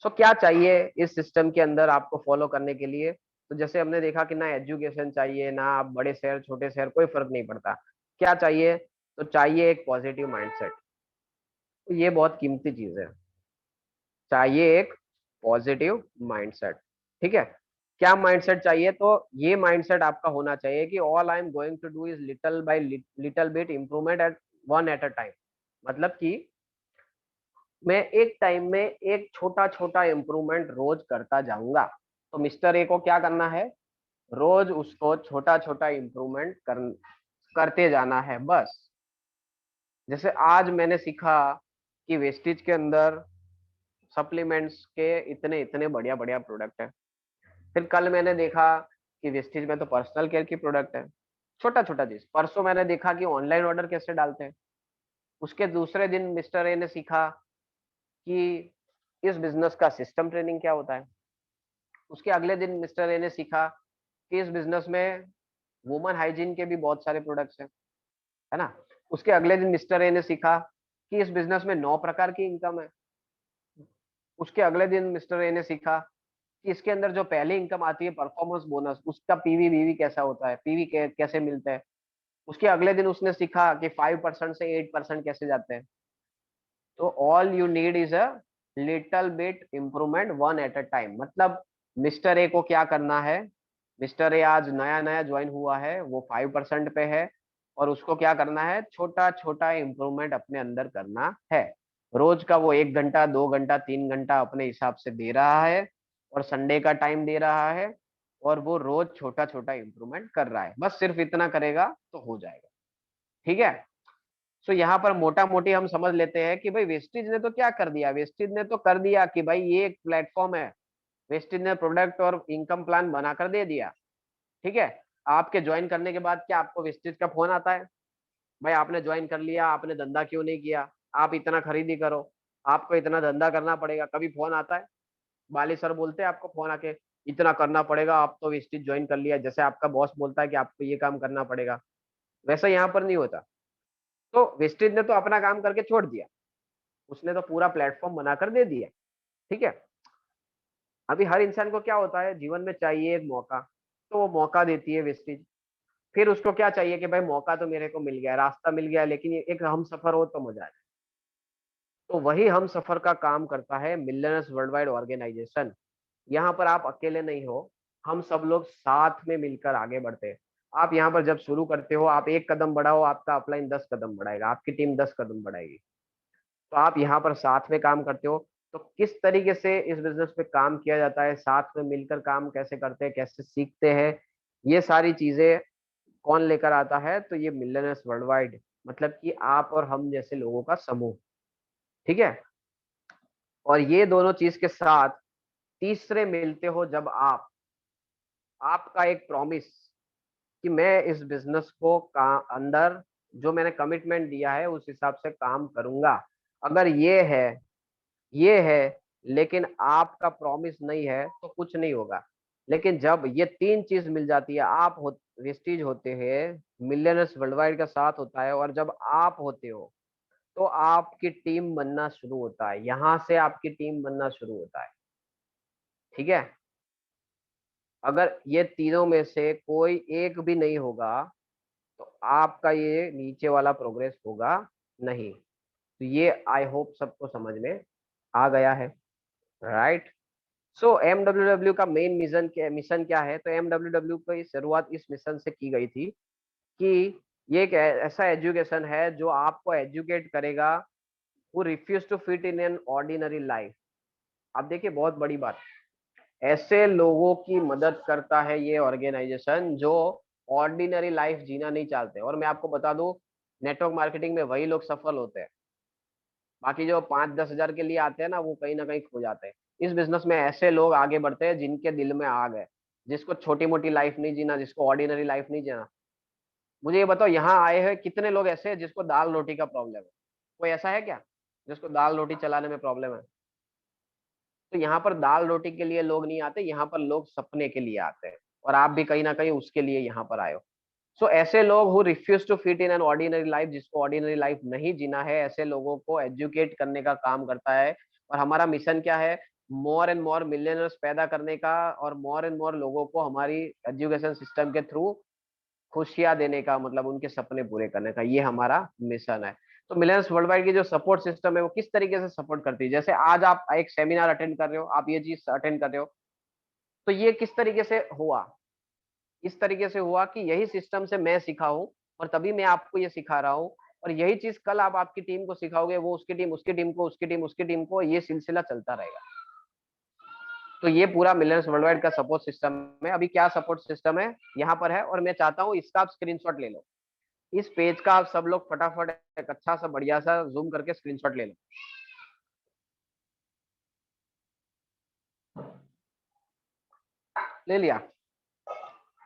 S2: सो क्या चाहिए इस सिस्टम के अंदर आपको फॉलो करने के लिए? तो जैसे हमने देखा कि ना एजुकेशन चाहिए, ना आप बड़े शहर छोटे शहर कोई फर्क नहीं पड़ता। क्या चाहिए? तो चाहिए एक पॉजिटिव माइंडसेट। तो ये बहुत कीमती चीज है। चाहिए एक पॉजिटिव माइंडसेट। ठीक है। क्या माइंडसेट चाहिए? तो ये माइंडसेट आपका होना चाहिए कि all I am going to do is little by little bit improvement at one at a time. मतलब कि मैं एक टाइम में एक छोटा छोटा इम्प्रूवमेंट रोज करता जाऊंगा। तो मिस्टर ए को क्या करना है, रोज उसको छोटा छोटा इम्प्रूवमेंट करते जाना है बस। जैसे आज मैंने सीखा कि वेस्टेज के अंदर सप्लीमेंट्स के इतने इतने बढ़िया बढ़िया प्रोडक्ट है। फिर कल मैंने देखा कि वेस्टेज में तो पर्सनल केयर की प्रोडक्ट है। छोटा छोटा चीज। परसों मैंने देखा कि ऑनलाइन ऑर्डर कैसे डालते हैं। उसके दूसरे दिन मिस्टर ए ने सीखा कि इस बिजनेस का सिस्टम ट्रेनिंग क्या होता है। उसके अगले दिन मिस्टर ए ने सीखा कि इस बिजनेस में वुमन हाइजीन के भी बहुत सारे प्रोडक्ट्स हैं, है ना। उसके अगले दिन मिस्टर ए ने सीखा कि इस बिजनेस में 9 प्रकार की इनकम है। उसके अगले दिन मिस्टर ए ने सीखा कि इसके अंदर जो पहली इनकम आती है परफॉर्मेंस बोनस, उसका पीवी बीवी कैसा होता है, पीवी कैसे मिलता है। उसके अगले दिन उसने सीखा कि 5% से 8% कैसे जाते हैं। तो all you need is a little bit improvement one at a time. मतलब मिस्टर ए को क्या करना है, मिस्टर ए आज नया नया ज्वाइन हुआ है, वो 5% पे है, और उसको क्या करना है, छोटा छोटा इम्प्रूवमेंट अपने अंदर करना है। रोज का वो 1 घंटा 2 घंटा 3 घंटा अपने हिसाब से दे रहा है, और संडे का टाइम दे रहा है, और वो रोज छोटा छोटा इम्प्रूवमेंट कर रहा है। बस सिर्फ इतना करेगा तो हो जाएगा। ठीक है। सो यहाँ पर मोटा मोटी हम समझ लेते हैं कि भाई वेस्टिज ने तो क्या कर दिया, वेस्टिज ने तो कर दिया कि भाई ये एक प्लेटफॉर्म है, वेस्टिज ने प्रोडक्ट और इनकम प्लान बनाकर दे दिया। ठीक है। आपके ज्वाइन करने के बाद क्या आपको वेस्टिज का फोन आता है, भाई आपने ज्वाइन कर लिया, आपने धंधा क्यों नहीं किया, आप इतना खरीदी करो, आपको इतना धंधा करना पड़ेगा, कभी फोन आता है? बाली सर बोलते हैं आपको फोन आके इतना करना पड़ेगा, आप तो वेस्टिज ज्वाइन कर लिया, जैसे आपका बॉस बोलता है कि आपको ये काम करना पड़ेगा, वैसा यहाँ पर नहीं होता। तो वेस्टिज ने तो अपना काम करके छोड़ दिया, उसने तो पूरा प्लेटफॉर्म बनाकर दे दिया। ठीक है। अभी हर इंसान को क्या होता है, जीवन में चाहिए एक मौका, तो वो मौका देती है वेस्टिज। फिर उसको क्या चाहिए कि भाई मौका तो मेरे को मिल गया, रास्ता मिल गया, लेकिन ये एक हम सफर हो तो मजा आए। तो वही हम सफर का काम करता है मिलियनर्स वर्ल्ड वाइड ऑर्गेनाइजेशन। यहाँ पर आप अकेले नहीं हो, हम सब लोग साथ में मिलकर आगे बढ़ते हैं। आप यहाँ पर जब शुरू करते हो, आप 1 कदम बढ़ाओ, आपका अपलाइन 10 कदम बढ़ाएगा, आपकी टीम 10 कदम बढ़ाएगी। तो आप यहाँ पर साथ में काम करते हो। तो किस तरीके से इस बिजनेस पे काम किया जाता है, साथ में मिलकर काम कैसे करते हैं, कैसे सीखते हैं, ये सारी चीजें कौन लेकर आता है, तो ये मिलियनर्स वर्ल्ड वाइड, मतलब कि आप और हम जैसे लोगों का समूह। ठीक है। और ये दोनों चीज के साथ तीसरे मिलते हो जब आप, आपका एक प्रॉमिस कि मैं इस बिजनेस को का अंदर जो मैंने कमिटमेंट दिया है उस हिसाब से काम करूंगा। अगर ये है लेकिन आपका प्रॉमिस नहीं है तो कुछ नहीं होगा। लेकिन जब ये तीन चीज मिल जाती है, आप हो, वेस्टीज होते हैं, मिलियनर्स वर्ल्ड वाइड का साथ होता है, और जब आप होते हो तो आपकी टीम बनना शुरू होता है, यहां से आपकी टीम बनना शुरू होता है। ठीक है। अगर ये तीनों में से कोई एक भी नहीं होगा तो आपका ये नीचे वाला प्रोग्रेस होगा नहीं। तो ये आई होप सबको समझ में आ गया है। राइट। सो एमडब्ल्यूडब्ल्यू का मेन मिशन क्या है, तो एमडब्ल्यूडब्ल्यू की शुरुआत इस मिशन से की गई थी कि ये एक ऐसा एजुकेशन है जो आपको एजुकेट करेगा who refuse to fit in an ordinary life। आप देखिए बहुत बड़ी बात, ऐसे लोगों की मदद करता है ये ऑर्गेनाइजेशन जो ऑर्डिनरी लाइफ जीना नहीं चाहते। और मैं आपको बता दूं, नेटवर्क मार्केटिंग में वही लोग सफल होते हैं, बाकी जो 5-10 हजार के लिए आते हैं ना, वो कहीं ना कहीं खो जाते हैं। इस बिजनेस में ऐसे लोग आगे बढ़ते हैं जिनके दिल में आग है, जिसको छोटी मोटी लाइफ नहीं जीना, जिसको ऑर्डिनरी लाइफ नहीं जीना। मुझे ये बताओ, यहाँ आए हैं कितने लोग ऐसे हैं जिसको दाल रोटी का प्रॉब्लम है? कोई ऐसा है क्या जिसको दाल रोटी चलाने में प्रॉब्लम है? तो यहाँ पर दाल रोटी के लिए लोग नहीं आते, यहाँ पर लोग सपने के लिए आते हैं, और आप भी कहीं ना कहीं उसके लिए यहाँ पर आए हो। सो ऐसे लोग who refuse to fit in an ordinary life, जिसको ऑर्डिनरी लाइफ नहीं जीना है, ऐसे लोगों को एजुकेट करने का काम करता है। और हमारा मिशन क्या है, मोर एंड मोर मिलियनर्स पैदा करने का, और मोर एंड मोर लोगों को हमारी एजुकेशन सिस्टम के थ्रू खुशियां देने का, मतलब उनके सपने पूरे करने का, ये हमारा मिशन है। तो मिलियंस वर्ल्ड वाइड की जो सपोर्ट सिस्टम है वो किस तरीके से सपोर्ट करती है, जैसे आज आप एक सेमिनार अटेंड कर रहे हो, आप ये चीज अटेंड कर रहे हो, तो ये किस तरीके से हुआ? इस तरीके से हुआ कि यही सिस्टम से मैं सीखा हूँ, और तभी मैं आपको ये सिखा रहा हूँ। और यही चीज कल आप आपकी टीम को सिखाओगे, वो उसकी टीम उसकी टीम को, उसकी टीम उसकी टीम को, ये सिलसिला चलता रहेगा। तो ये पूरा मिलियंस वर्ल्ड वाइड का सपोर्ट सिस्टम है। अभी क्या सपोर्ट सिस्टम है यहाँ पर है, और मैं चाहता हूँ इसका आप स्क्रीनशॉट ले लो। इस पेज का आप सब लोग फटाफट एक अच्छा सा बढ़िया सा जूम करके स्क्रीनशॉट ले लो। ले लिया?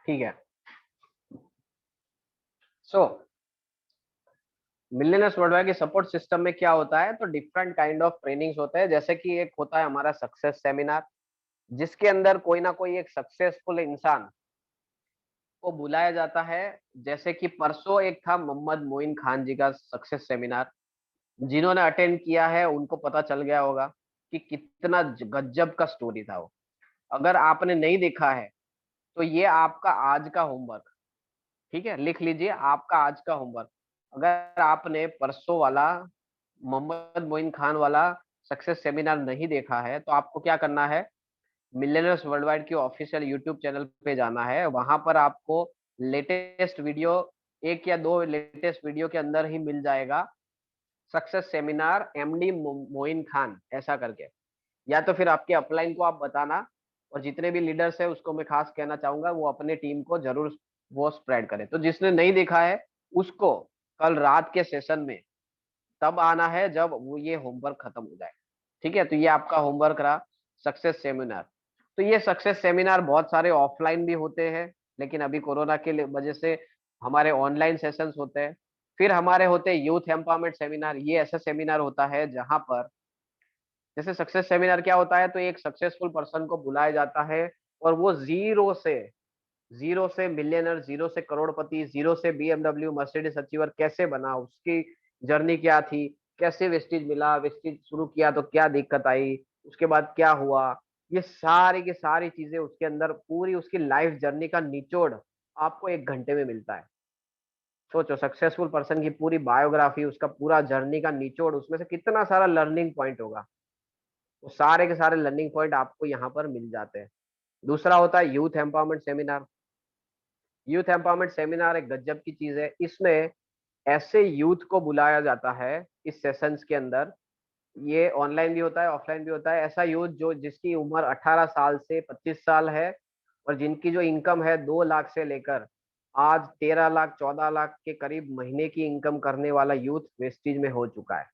S2: ठीक है। सो मिलियनर्स वर्ल्डवाइड के सपोर्ट सिस्टम में क्या होता है, तो डिफरेंट काइंड ऑफ ट्रेनिंग्स होते हैं। जैसे कि एक होता है हमारा सक्सेस सेमिनार, जिसके अंदर कोई ना कोई एक सक्सेसफुल इंसान को बुलाया जाता है। जैसे कि परसों एक था मोहम्मद मोइन खान जी का सक्सेस सेमिनार, जिन्होंने अटेंड किया है उनको पता चल गया होगा कि कितना गजब का स्टोरी था वो। अगर आपने नहीं देखा है तो ये आपका आज का होमवर्क, ठीक है, लिख लीजिए, आपका आज का होमवर्क। अगर आपने परसों वाला मोहम्मद मोइन खान वाला सक्सेस सेमिनार नहीं देखा है तो आपको क्या करना है, मिलियनर्स वर्ल्ड वाइड की ऑफिशियल यूट्यूब चैनल पे जाना है। वहां पर आपको लेटेस्ट वीडियो 1 या 2 लेटेस्ट वीडियो के अंदर ही मिल जाएगा, success seminar MD Moin Khan ऐसा करके। या तो फिर आपके अपलाइन को आप बताना, और जितने भी लीडर्स है उसको मैं खास कहना चाहूंगा वो अपने टीम को जरूर वो स्प्रेड करे। तो जिसने नहीं देखा है उसको कल रात के सेशन में तब आना है जब वो ये होमवर्क खत्म हो जाए। ठीक है, तो ये आपका होमवर्क रहा, सक्सेस सेमिनार। तो ये सक्सेस सेमिनार बहुत सारे ऑफलाइन भी होते हैं, लेकिन अभी कोरोना के वजह से हमारे ऑनलाइन सेशंस होते हैं। फिर हमारे होते हैं यूथ एम्पावरमेंट सेमिनार। ये ऐसा सेमिनार होता है जहां पर, जैसे सक्सेस सेमिनार क्या होता है, तो एक सक्सेसफुल पर्सन को बुलाया जाता है और वो जीरो से मिलियनर, जीरो से करोड़पति, जीरो से बीएमडब्ल्यू मर्सिडीज अचीवर कैसे बना, उसकी जर्नी क्या थी, कैसे वेस्टिज मिला, वेस्टिज शुरू किया तो क्या दिक्कत आई, उसके बाद क्या हुआ, ये सारी की सारी चीजें उसके अंदर पूरी उसकी लाइफ जर्नी का निचोड़ आपको 1 घंटे में मिलता है। सोचो, सक्सेसफुल पर्सन की पूरी बायोग्राफी, उसका पूरा जर्नी का निचोड़, उसमें से कितना सारा लर्निंग पॉइंट होगा। वो सारे के सारे लर्निंग पॉइंट आपको यहाँ पर मिल जाते हैं। दूसरा होता है youth empowerment seminar. Youth empowerment seminar एक गजब की चीज है। इसमें ऐसे यूथ को बुलाया जाता है इस सेशंस के अंदर। ये ऑनलाइन भी होता है, ऑफलाइन भी होता है। ऐसा यूथ जो जिसकी उम्र 18 साल से 25 साल है और जिनकी जो इनकम है 2 लाख से लेकर आज 13 लाख 14 लाख के करीब महीने की इनकम करने वाला यूथ वेस्टीज में हो चुका है।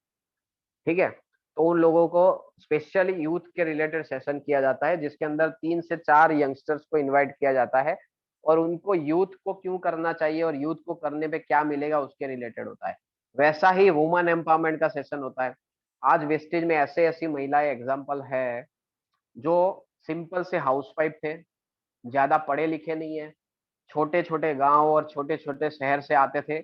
S2: ठीक है, तो उन लोगों को स्पेशली यूथ के रिलेटेड सेशन किया जाता है, जिसके अंदर 3 से 4 यंगस्टर्स को इनवाइट किया जाता है और उनको यूथ को क्यों करना चाहिए और यूथ को करने पे क्या मिलेगा उसके रिलेटेड होता है। वैसा ही वुमेन एम्पावरमेंट का सेशन होता है। आज वेस्टेज में ऐसे ऐसी महिलाएं एग्जाम्पल है जो सिंपल से हाउसवाइफ थे, ज्यादा पढ़े लिखे नहीं है, छोटे छोटे गांव और छोटे छोटे शहर से आते थे,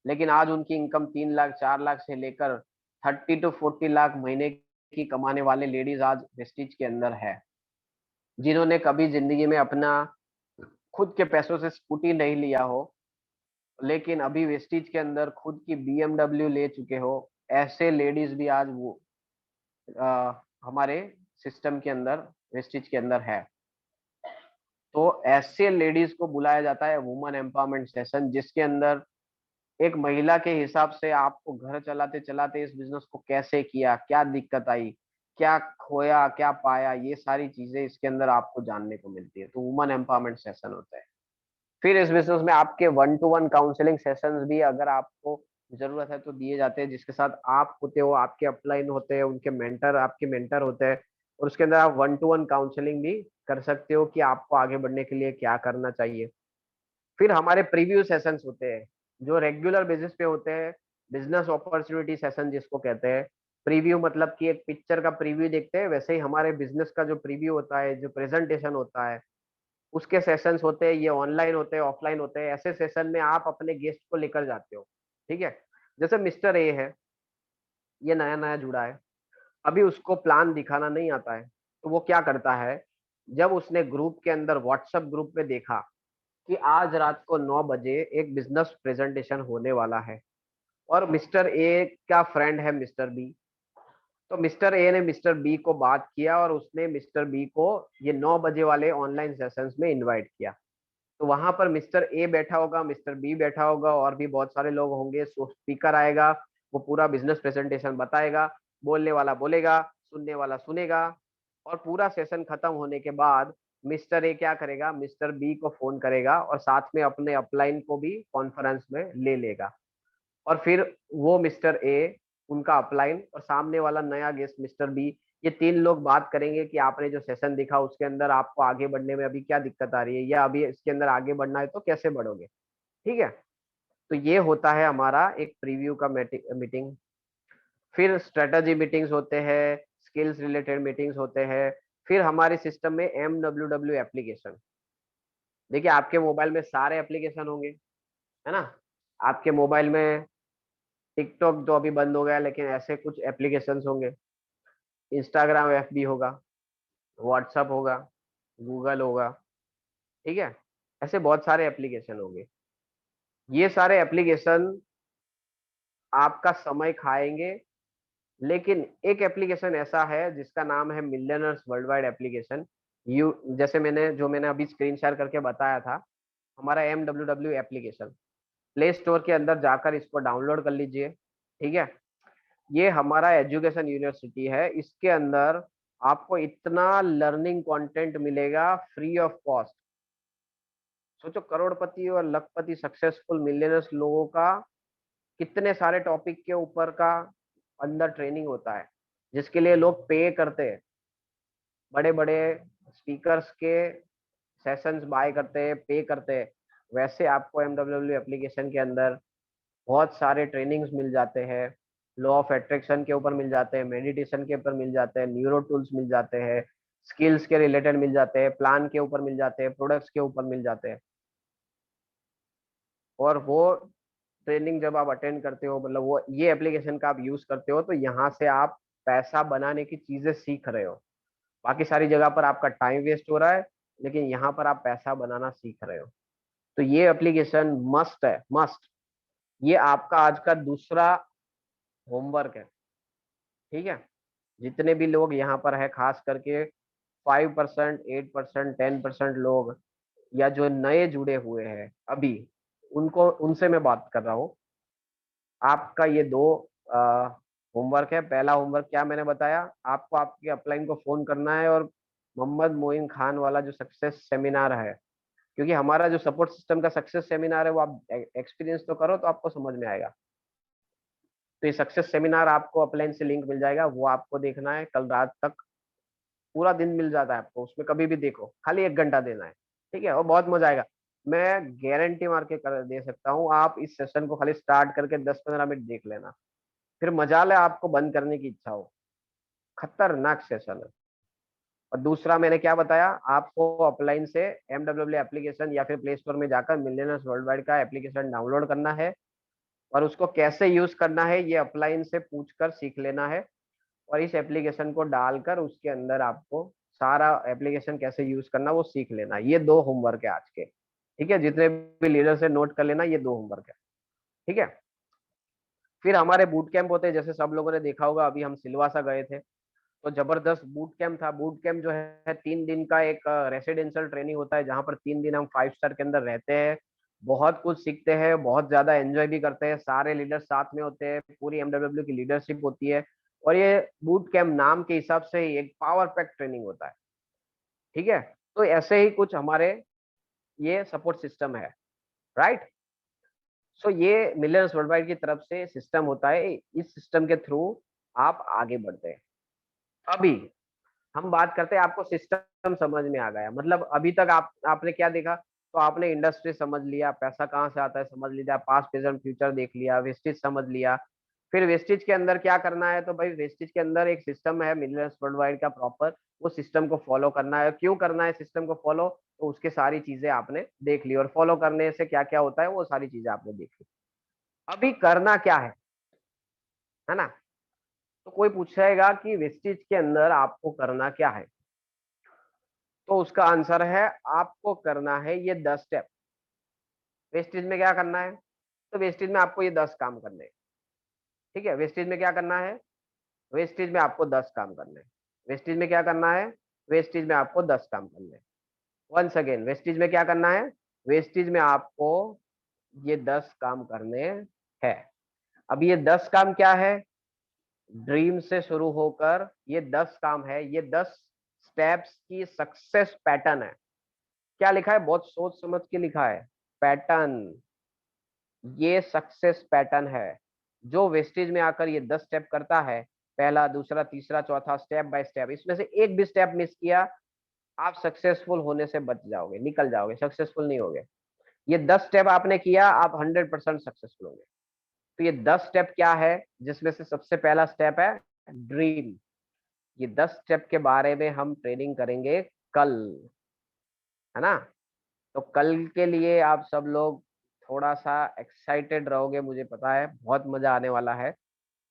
S2: लेकिन आज उनकी इनकम 3 लाख 4 लाख से लेकर 30 to 40 लाख महीने की कमाने वाले लेडीज आज वेस्टिज के अंदर है, जिन्होंने कभी जिंदगी में अपना खुद के पैसों से स्कूटी नहीं लिया हो, लेकिन अभी वेस्टिज के अंदर खुद की बीएमडब्ल्यू ले चुके हो। ऐसे लेडीज भी आज वो हमारे सिस्टम के अंदर, वेस्टिज के अंदर है। तो ऐसे लेडीज को बुलाया जाता है वुमेन एम्पावरमेंट सेशन, जिसके अंदर एक महिला के हिसाब से आपको घर चलाते चलाते इस बिजनेस को कैसे किया, क्या दिक्कत आई, क्या खोया, क्या पाया, ये सारी चीजें इसके अंदर आपको जानने को मिलती है। तो वुमेन एम्पावरमेंट सेशन होता है। फिर इस बिजनेस में आपके 1 to 1 काउंसलिंग सेशंस भी अगर आपको जरूरत है तो दिए जाते हैं, जिसके साथ आप होते हो, आपके अपलाइन होते हैं, उनके मेंटर आपके मेंटर होते हैं, और उसके अंदर आप 1 to 1 काउंसलिंग भी कर सकते हो कि आपको आगे बढ़ने के लिए क्या करना चाहिए। फिर हमारे प्रीव्यू सेशंस होते हैं जो रेगुलर बेसिस पे होते हैं, बिजनेस अपॉर्चुनिटी सेशन जिसको कहते हैं। प्रीव्यू मतलब कि एक पिक्चर का प्रीव्यू देखते हैं, वैसे ही हमारे बिजनेस का जो प्रीव्यू होता है, जो प्रेजेंटेशन होता है, उसके सेशंस होते हैं। ये ऑनलाइन होते हैं, ऑफलाइन होते हैं। ऐसे सेशन में आप अपने गेस्ट को लेकर जाते हो। ठीक है, जैसे मिस्टर ए है, ये नया नया जुड़ा है, अभी उसको प्लान दिखाना नहीं आता है, तो वो क्या करता है, जब उसने ग्रुप के अंदर व्हाट्सएप ग्रुप में देखा कि आज रात को 9 बजे एक बिजनेस प्रेजेंटेशन होने वाला है और मिस्टर ए का फ्रेंड है मिस्टर बी, तो मिस्टर ए ने मिस्टर बी को बात किया और उसने मिस्टर बी को ये 9 बजे वाले ऑनलाइन सेशंस में इनवाइट किया। तो वहां पर मिस्टर ए बैठा होगा, मिस्टर बी बैठा होगा और भी बहुत सारे लोग होंगे। स्पीकर आएगा, वो पूरा बिजनेस प्रेजेंटेशन बताएगा, बोलने वाला बोलेगा, सुनने वाला सुनेगा, और पूरा सेशन खत्म होने के बाद मिस्टर ए क्या करेगा, मिस्टर बी को फोन करेगा और साथ में अपने अपलाइन को भी कॉन्फ्रेंस में ले लेगा। और फिर वो मिस्टर ए, उनका अपलाइन और सामने वाला नया गेस्ट मिस्टर बी, ये 3 लोग बात करेंगे कि आपने जो सेशन दिखा उसके अंदर आपको आगे बढ़ने में अभी क्या दिक्कत आ रही है, या अभी इसके अंदर आगे बढ़ना है तो कैसे बढ़ोगे। ठीक है, तो ये होता है हमारा एक प्रीव्यू का मीटिंग। फिर स्ट्रेटजी मीटिंग्स होते हैं, स्किल्स रिलेटेड मीटिंग्स होते हैं। फिर हमारे सिस्टम में MWW एप्लीकेशन। देखिए, आपके मोबाइल में सारे एप्लीकेशन होंगे, है ना। आपके मोबाइल में टिकटॉक तो अभी बंद हो गया, लेकिन ऐसे कुछ एप्लीकेशंस होंगे, इंस्टाग्राम एफबी होगा, व्हाट्सअप होगा, गूगल होगा। ठीक है, ऐसे बहुत सारे एप्लीकेशन होंगे। ये सारे एप्लीकेशन आपका समय खाएंगे, लेकिन एक एप्लीकेशन ऐसा है जिसका नाम है millionaires world wide application. You जैसे मैंने अभी स्क्रीन शेयर करके बताया था, हमारा MWW एप्लीकेशन, प्ले स्टोर के अंदर जाकर इसको डाउनलोड कर लीजिए, ठीक है। ये हमारा एजुकेशन यूनिवर्सिटी है, इसके अंदर आपको इतना लर्निंग कंटेंट मिलेगा फ्री ऑफ कॉस्ट। सोचो, करोड़पति और लखपति सक्सेसफुल मिलियनर्स लोगों का कितने सारे टॉपिक के ऊपर का अंदर ट्रेनिंग होता है, जिसके लिए लोग पे करते हैं, बड़े बड़े स्पीकर्स के सेशंस बाय करते हैं, पे करते हैं। वैसे आपको एमडब्ल्यू एप्लीकेशन के अंदर बहुत सारे ट्रेनिंग्स मिल जाते हैं, लॉ ऑफ अट्रैक्शन के ऊपर मिल जाते हैं, मेडिटेशन के ऊपर मिल जाते हैं, न्यूरो टूल्स मिल जाते हैं, स्किल्स के रिलेटेड मिल जाते हैं, प्लान के ऊपर मिल जाते हैं, प्रोडक्ट्स के ऊपर मिल जाते हैं। और वो ट्रेनिंग जब आप अटेंड करते हो, मतलब वो ये एप्लीकेशन का आप यूज करते हो, तो यहाँ से आप पैसा बनाने की चीजें सीख रहे हो। बाकी सारी जगह पर आपका टाइम वेस्ट हो रहा है, लेकिन यहाँ पर आप पैसा बनाना सीख रहे हो। तो ये एप्लीकेशन मस्ट है, मस्ट। ये आपका आज का दूसरा होमवर्क है, ठीक है। जितने भी लोग यहाँ पर है, खास करके 5%, 8%, 10% लोग, या जो नए जुड़े हुए हैं अभी, उनको, उनसे मैं बात कर रहा हूँ। आपका ये दो होमवर्क है। पहला होमवर्क क्या मैंने बताया आपको, आपके अपलाइन को फोन करना है और मोहम्मद मोइन खान वाला जो सक्सेस सेमिनार है, क्योंकि हमारा जो सपोर्ट सिस्टम का सक्सेस सेमिनार है वो आप एक्सपीरियंस तो करो तो आपको समझ में आएगा। तो ये सक्सेस सेमिनार आपको अपलाइन से लिंक मिल जाएगा, वो आपको देखना है। कल रात तक पूरा दिन मिल जाता है आपको, उसमें कभी भी देखो, खाली 1 घंटा देना है, ठीक है, और बहुत मजा आएगा। मैं गारंटी मार के कर दे सकता हूँ, आप इस सेशन को खाली स्टार्ट करके 10-15 मिनट देख लेना, फिर मजाल है आपको बंद करने की इच्छा हो। खतरनाक सेशन है। और दूसरा मैंने क्या बताया आपको, अपलाइन से एमडब्ल्यू एप्लीकेशन या फिर प्ले स्टोर में जाकर मिलियनर्स वर्ल्ड वाइड का एप्लीकेशन डाउनलोड करना है, और उसको कैसे यूज करना है ये अपलाइन से पूछकर सीख लेना है। और इस एप्लीकेशन को डालकर उसके अंदर आपको सारा एप्लीकेशन कैसे यूज करना वो सीख लेना। ये 2 होमवर्क है आज के, ठीक है। जितने भी लीडर से नोट कर लेना, ये 2 होमवर्क है, ठीक है। फिर हमारे बूट कैंप होते हैं, जैसे सब लोगों ने देखा होगा, अभी हम सिलवासा गए थे, तो जबरदस्त बूट कैंप था। बूट कैंप जो है 3 दिन का एक रेसिडेंशियल ट्रेनिंग होता है, जहाँ पर 3 दिन हम 5 स्टार के अंदर रहते हैं, बहुत कुछ सीखते हैं, बहुत ज्यादा एंजॉय भी करते हैं। सारे लीडर्स साथ में होते हैं, पूरी एमडब्ल्यू की लीडरशिप होती है। और ये बूट कैंप नाम के हिसाब से ही एक पावर पैक ट्रेनिंग होता है, ठीक है। तो ऐसे ही कुछ हमारे ये सपोर्ट सिस्टम है, राइट। सो ये मिलियंस वर्ल्ड वाइड की तरफ से सिस्टम होता है, इस सिस्टम के थ्रू आप आगे बढ़ते हैं। अभी हम बात करते हैं, आपको सिस्टम समझ में आ गया, मतलब अभी तक आपने क्या देखा, तो आपने इंडस्ट्री समझ लिया, पैसा कहाँ से आता है समझ लिया, पास्ट प्रेजेंट फ्यूचर देख लिया, वेस्टेज समझ लिया। फिर वेस्टेज के अंदर क्या करना है, तो भाई वेस्टेज के अंदर एक सिस्टम है मिलियंस वर्ल्ड वाइड का प्रॉपर, वो सिस्टम को फॉलो करना है। क्यों करना है सिस्टम को फॉलो, तो उसके सारी चीजें आपने देख ली, और फॉलो करने से क्या क्या होता है वो सारी चीजें आपने देख ली। अभी करना क्या है ना। तो कोई पूछेगा कि वेस्टेज के अंदर आपको करना क्या है, तो उसका आंसर है आपको करना है ये 10 स्टेप। वेस्टेज में क्या करना है, तो वेस्टेज में आपको ये 10 काम करने हैं, ठीक है। वेस्टेज में क्या करना है, वेस्टेज में आपको 10 काम करने हैं। वेस्टेज में क्या करना है, वेस्टेज में आपको 10 काम करने हैं। वंस अगेन, वेस्टेज में क्या करना है, वेस्टेज में आपको ये 10 काम करने हैं। अब ये 10 काम क्या है, ड्रीम से शुरू होकर ये 10 काम है, ये 10 स्टेप्स की सक्सेस पैटर्न है। क्या लिखा है, बहुत सोच समझ के लिखा है, पैटर्न। ये सक्सेस पैटर्न है, जो वेस्टेज में आकर ये 10 स्टेप करता है, पहला, दूसरा, तीसरा, चौथा, स्टेप बाय स्टेप, इसमें से एक भी स्टेप मिस किया, आप सक्सेसफुल होने से बच जाओगे, निकल जाओगे, सक्सेसफुल नहीं होगे। ये 10 स्टेप आपने किया, आप 100% सक्सेसफुल होंगे। तो ये 10 स्टेप क्या है, जिसमें से सबसे पहला स्टेप है ड्रीम। ये 10 स्टेप के बारे में हम ट्रेनिंग करेंगे कल, है ना। तो कल के लिए आप सब लोग थोड़ा सा एक्साइटेड रहोगे, मुझे पता है बहुत मजा आने वाला है।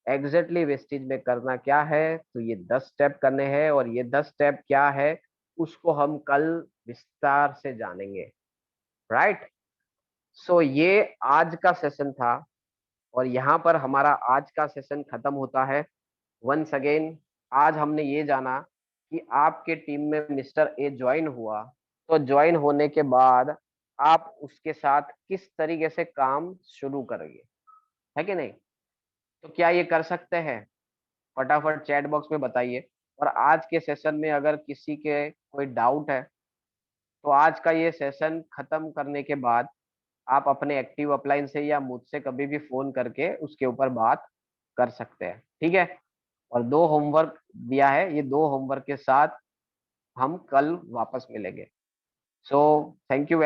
S2: एग्जैक्टली वेस्टेज में करना क्या है, तो ये 10 स्टेप करने हैं, और ये 10 स्टेप क्या है उसको हम कल विस्तार से जानेंगे, राइट। सो ये आज का सेशन था, और यहाँ पर हमारा आज का सेशन खत्म होता है। वंस अगेन, आज हमने ये जाना कि आपके टीम में मिस्टर ए ज्वाइन हुआ, तो ज्वाइन होने के बाद आप उसके साथ किस तरीके से काम शुरू करोगे, है कि नहीं? तो क्या ये कर सकते हैं? फटाफट चैट बॉक्स में बताइए। और आज के सेशन में अगर किसी के कोई डाउट है, तो आज का ये सेशन खत्म करने के बाद आप अपने एक्टिव अपलाइन से या मुझसे कभी भी फोन करके उसके ऊपर बात कर सकते हैं, ठीक है? और 2 होमवर्क दिया है, ये 2 होमवर्क के साथ हम कल वापस मिलेंगे। So thank you.